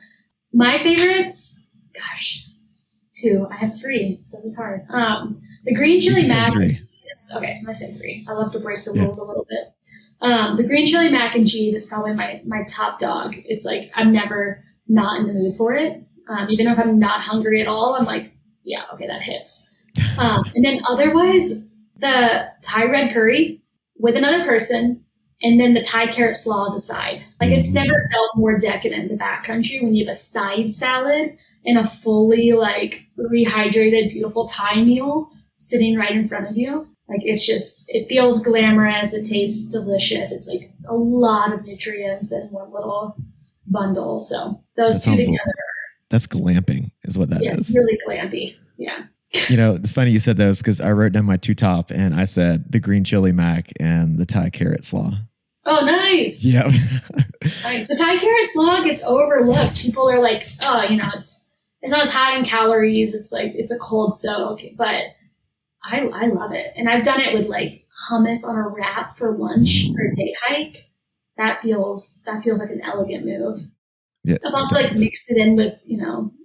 My favorites, 2. I have 3, so this is hard. The green chili mac. Okay, I'm going to say 3. I love to break the rules a little bit. The green chili mac and cheese is probably my top dog. It's like I'm never not in the mood for it. Even if I'm not hungry at all, I'm like, yeah, okay, that hits. And then otherwise, the Thai red curry with another person, and then the Thai carrot slaw as a side. Like, it's never felt more decadent in the backcountry when you have a side salad and a fully rehydrated, beautiful Thai meal sitting right in front of you. Like, it feels glamorous. It tastes delicious. It's like a lot of nutrients in one little bundle. So those 2 together. That's glamping is what that is. Yeah, it's really glampy. Yeah. It's funny you said those, because I wrote down my 2 top and I said the green chili mac and the Thai carrot slaw. Oh, nice. Yeah. Nice. The Thai carrot slaw gets overlooked. People are like, it's not as high in calories. It's like, it's a cold soak, but I love it. And I've done it with hummus on a wrap for lunch or a day hike. That feels like an elegant move. Yeah, so I've also mixed it in with,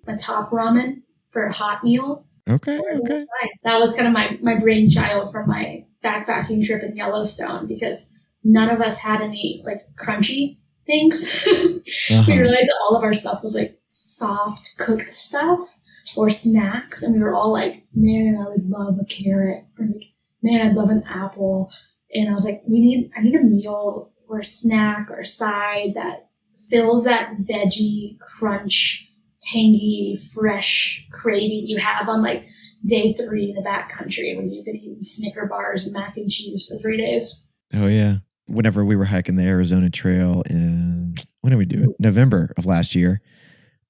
a top ramen for a hot meal. Okay. That was kind of my brainchild from my backpacking trip in Yellowstone, because none of us had any crunchy things. We realized that all of our stuff was soft cooked stuff or snacks. And we were all like, man, I would love a carrot, or man, I'd love an apple. And I was like, I need a meal or snack or side that fills that veggie crunch, tangy, fresh craving you have on like day 3 in the backcountry when you've been eating Snicker bars and mac and cheese for 3 days. Oh, yeah. Whenever we were hiking the Arizona Trail in, when did we do it? November of last year.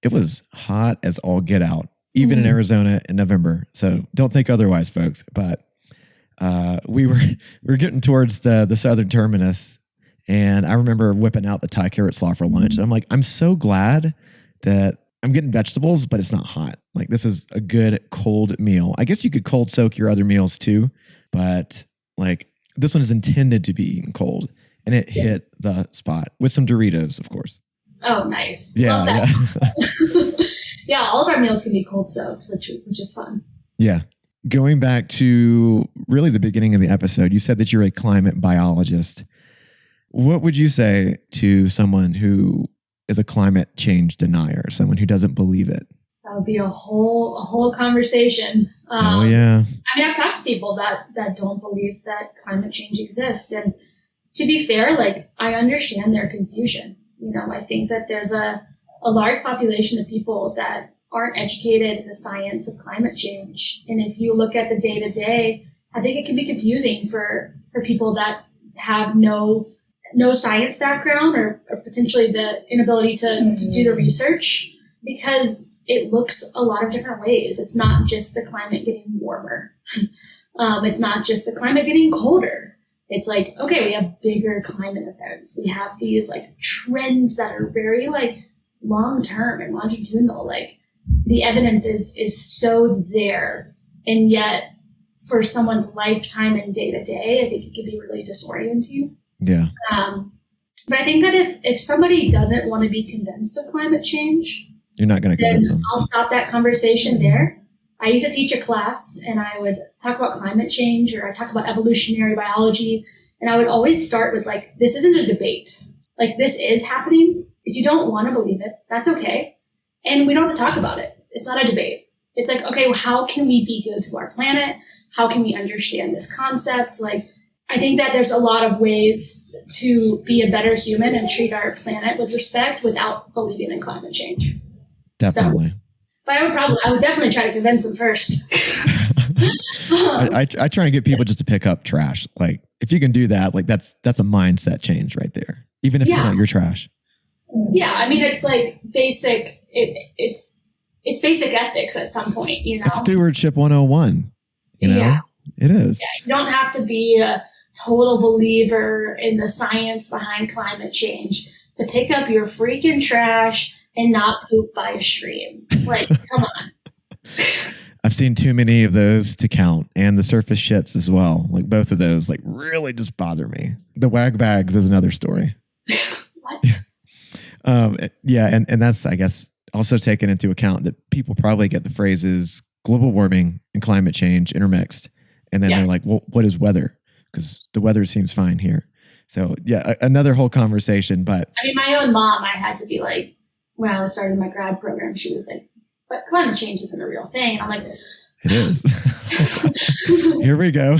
It was hot as all get out, even in Arizona in November. So don't think otherwise, folks. But we were getting towards the southern terminus, and I remember whipping out the Thai carrot slaw for lunch. And I'm like, I'm so glad that I'm getting vegetables, but it's not hot. Like, this is a good cold meal. I guess you could cold soak your other meals too, but like this one is intended to be eaten cold, and it hit the spot with some Doritos, of course. Oh, nice. Yeah. Love that. Yeah. Yeah, all of our meals can be cold soaked, which is fun. Yeah. Going back to really the beginning of the episode, you said that you're a climate biologist. What would you say to someone who is a climate change denier, someone who doesn't believe it? That would be a whole conversation. Oh, yeah. I mean, I've talked to people that don't believe that climate change exists. And to be fair, like, I understand their confusion. You know, I think that there's a large population of people that aren't educated in the science of climate change. And if you look at the day-to-day, I think it can be confusing for people that have no science background or potentially the inability to do the research, because it looks a lot of different ways. It's not just the climate getting warmer. It's not just the climate getting colder. It's like, okay, we have bigger climate events. We have these like trends that are very like long-term and longitudinal. Like, the evidence is so there. And yet for someone's lifetime and day to day, I think it can be really disorienting. Yeah. But I think that if somebody doesn't want to be convinced of climate change, you're not going to convince them. I'll stop that conversation there. I used to teach a class, and I would talk about climate change, or I talk about evolutionary biology. And I would always start with like, this isn't a debate. Like, this is happening. If you don't want to believe it, that's okay. And we don't have to talk about it. It's not a debate. It's like, okay, well, how can we be good to our planet? How can we understand this concept? Like, I think that there's a lot of ways to be a better human and treat our planet with respect without believing in climate change. Definitely. So, but I would definitely try to convince them first. I try and get people just to pick up trash. Like, if you can do that, like that's a mindset change right there, even if it's not your trash. Yeah. I mean, it's like basic, it's basic ethics at some point, you know? It's stewardship 101. You know? Yeah. It is. Yeah, you don't have to be a total believer in the science behind climate change to pick up your freaking trash and not poop by a stream. Like, come on. I've seen too many of those to count, and the surface shits as well. Like, both of those, like, really just bother me. The wag bags is another story. What? Yeah, and that's, I guess, also taken into account that people probably get the phrases global warming and climate change intermixed, and then they're like, well, what is weather? Because the weather seems fine here. So yeah, another whole conversation. But I mean, my own mom, I had to be like, when I was starting my grad program, she was like, but climate change isn't a real thing. And I'm like, it is. Here we go.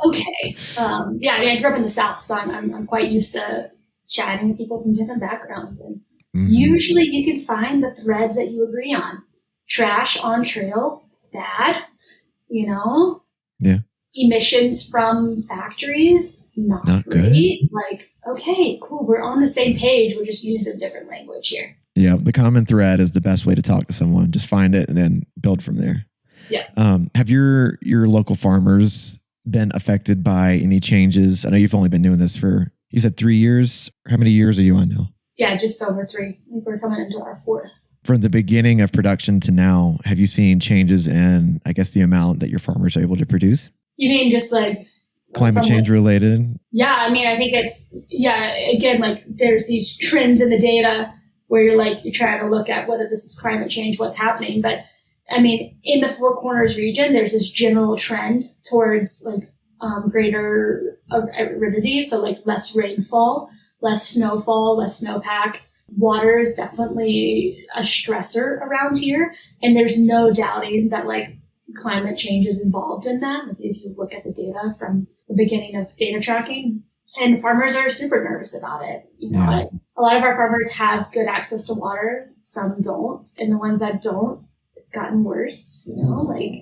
Okay. Yeah, I mean, I grew up in the South, so I'm quite used to chatting with people from different backgrounds. And usually you can find the threads that you agree on. Trash on trails, bad, you know? Yeah. Emissions from factories, not great. Good. Like, okay, cool. We're on the same page. We're just using different language here. Yeah. The common thread is the best way to talk to someone. Just find it and then build from there. Yeah. Have your local farmers been affected by any changes? I know you've only been doing this for, you said 3 years. How many years are you on now? Yeah, just over 3. I think we're coming into our 4th. From the beginning of production to now, have you seen changes in, I guess, the amount that your farmers are able to produce? You mean just like climate change related? Yeah, I mean, I think it's, again, like there's these trends in the data where you're trying to look at whether this is climate change, what's happening. But I mean, in the Four Corners region, there's this general trend towards like greater aridity. So like less rainfall, less snowfall, less snowpack. Water is definitely a stressor around here. And there's no doubting that like climate change is involved in that. If you look at the data from the beginning of data tracking. And farmers are super nervous about it. You know, Yeah. a lot of our farmers have good access to water. Some don't. And the ones that don't, it's gotten worse. You know, like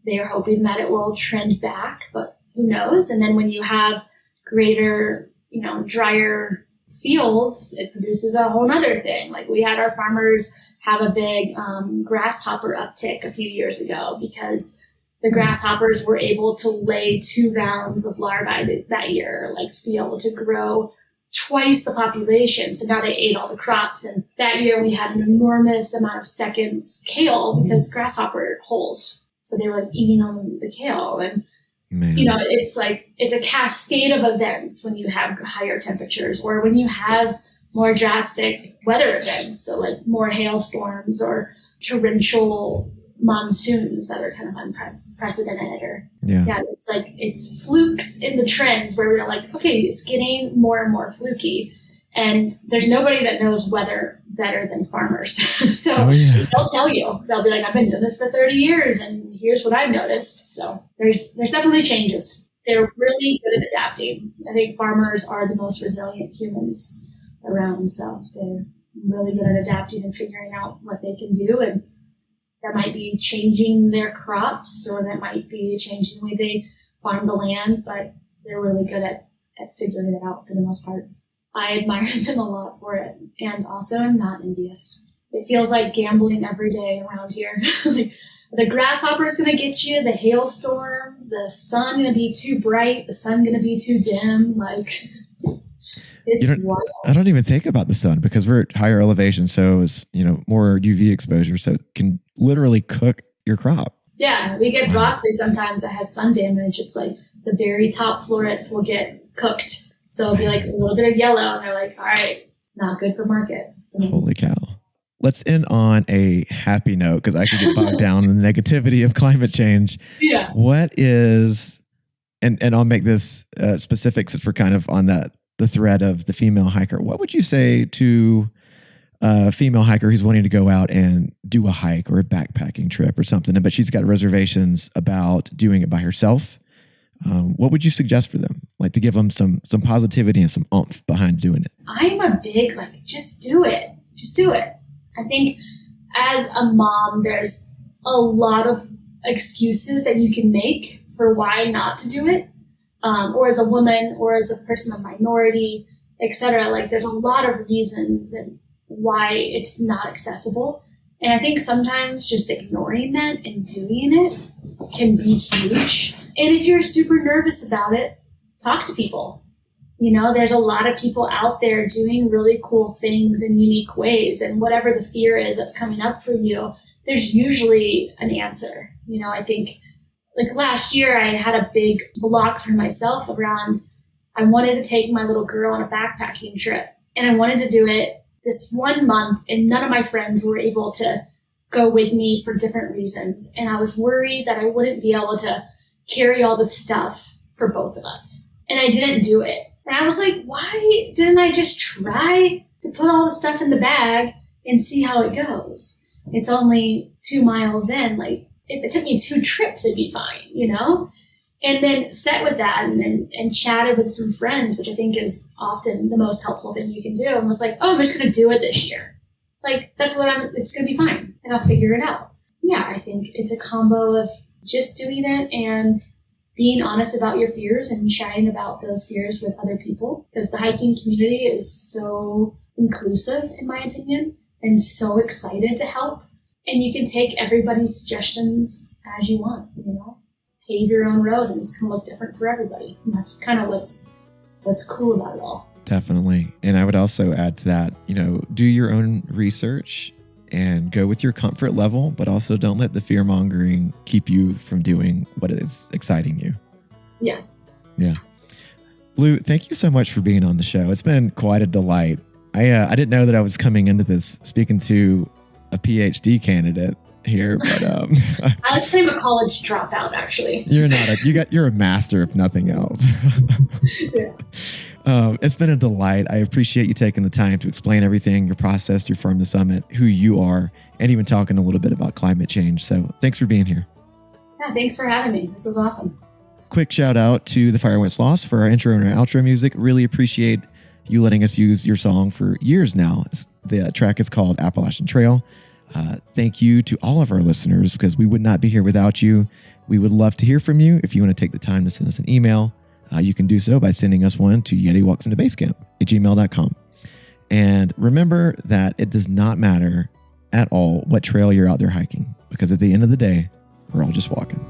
they are hoping that it will trend back, but who knows? And then when you have greater, you know, drier fields, it produces a whole nother thing. Like we had our farmers have a big grasshopper uptick a few years ago because the grasshoppers were able to lay 2 rounds of larvae that year, like to be able to grow twice the population. So now they ate all the crops. And that year we had an enormous amount of seconds kale because grasshopper holes. So they were eating on the kale. And, Man. you know, it's like, it's a cascade of events when you have higher temperatures or when you have more drastic weather events. So like more hailstorms or torrential monsoons that are kind of unprecedented or it's like it's flukes in the trends where we're like, okay, it's getting more and more fluky, and there's nobody that knows weather better than farmers. So they'll tell you, they'll be like, I've been doing this for 30 years and here's what I've noticed. So there's definitely changes. They're really good at adapting. I think farmers are the most resilient humans around, so they're really good at adapting and figuring out what they can do. And that might be changing their crops, or that might be changing the way they farm the land, but they're really good at figuring it out for the most part. I admire them a lot for it, and also I'm not envious. It feels like gambling every day around here. Like, the grasshopper is going to get you, the hailstorm, the sun going to be too bright, the sun going to be too dim. Like, it's wild. I don't even think about the sun because we're at higher elevation, so it's, you know, more UV exposure, so it can literally cook your crop. Yeah, we get broccoli sometimes that has sun damage. It's like the very top florets will get cooked, so it'll be like a little bit of yellow, and they're like, all right, not good for market. Holy cow. Let's end on a happy note because I could get bogged down in the negativity of climate change. Yeah. What is, and I'll make this specific since we're kind of on the thread of the female hiker. What would you say to a female hiker who's wanting to go out and do a hike or a backpacking trip or something, but she's got reservations about doing it by herself? What would you suggest for them? Like to give them some positivity and some oomph behind doing it? I'm a big, like, just do it. Just do it. I think as a mom, there's a lot of excuses that you can make for why not to do it. Or as a woman, or as a person of minority, etc. Like there's a lot of reasons and why it's not accessible. And I think sometimes just ignoring that and doing it can be huge. And if you're super nervous about it, talk to people. You know, there's a lot of people out there doing really cool things in unique ways. And whatever the fear is that's coming up for you, there's usually an answer. You know, I think like last year I had a big block for myself around, I wanted to take my little girl on a backpacking trip. And I wanted to do it this 1 month, and none of my friends were able to go with me for different reasons. And I was worried that I wouldn't be able to carry all the stuff for both of us. And I didn't do it. And I was like, why didn't I just try to put all the stuff in the bag and see how it goes? It's only 2 miles in. Like, if it took me 2 trips, it'd be fine, you know? And then sat with that and chatted with some friends, which I think is often the most helpful thing you can do. And was like, oh, I'm just going to do it this year. Like, that's what it's going to be fine. And I'll figure it out. Yeah, I think it's a combo of just doing it and being honest about your fears and chatting about those fears with other people. Because the hiking community is so inclusive, in my opinion, and so excited to help. And you can take everybody's suggestions as you want, you know? Pave your own road, and it's going to look different for everybody. And that's kind of what's cool about it all. Definitely. And I would also add to that, you know, do your own research and go with your comfort level, but also don't let the fear mongering keep you from doing what is exciting you. Yeah. Yeah. Lou, thank you so much for being on the show. It's been quite a delight. I didn't know that I was coming into this speaking to a PhD candidate here, but I like to say I'm a college dropout, actually. You're a master if nothing else. Yeah. It's been a delight. I appreciate you taking the time to explain everything, your process through Farm to Summit, who you are, and even talking a little bit about climate change. So thanks for being here. Yeah, thanks for having me. This was awesome. quick shout out to the Fire Went Lost for our intro and our outro music. Really appreciate you letting us use your song for years now. The track is called Appalachian Trail. Thank you to all of our listeners, because we would not be here without you. We would love to hear from you. If you want to take the time to send us an email, you can do so by sending us one to yetiwalksintobasecamp@gmail.com. And remember that it does not matter at all what trail you're out there hiking, because at the end of the day, we're all just walking.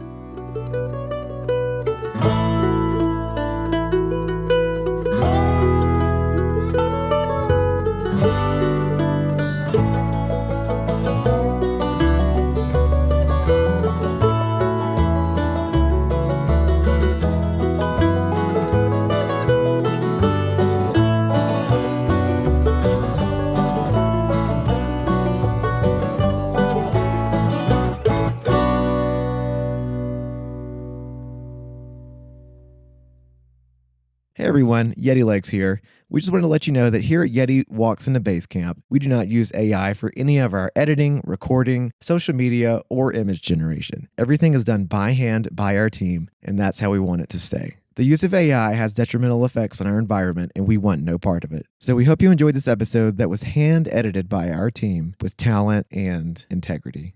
Hey everyone, Yeti Legs here. We just wanted to let you know that here at Yeti Walks into Basecamp, we do not use AI for any of our editing, recording, social media, or image generation. Everything is done by hand by our team, and that's how we want it to stay. The use of AI has detrimental effects on our environment, and we want no part of it. So we hope you enjoyed this episode that was hand edited by our team with talent and integrity.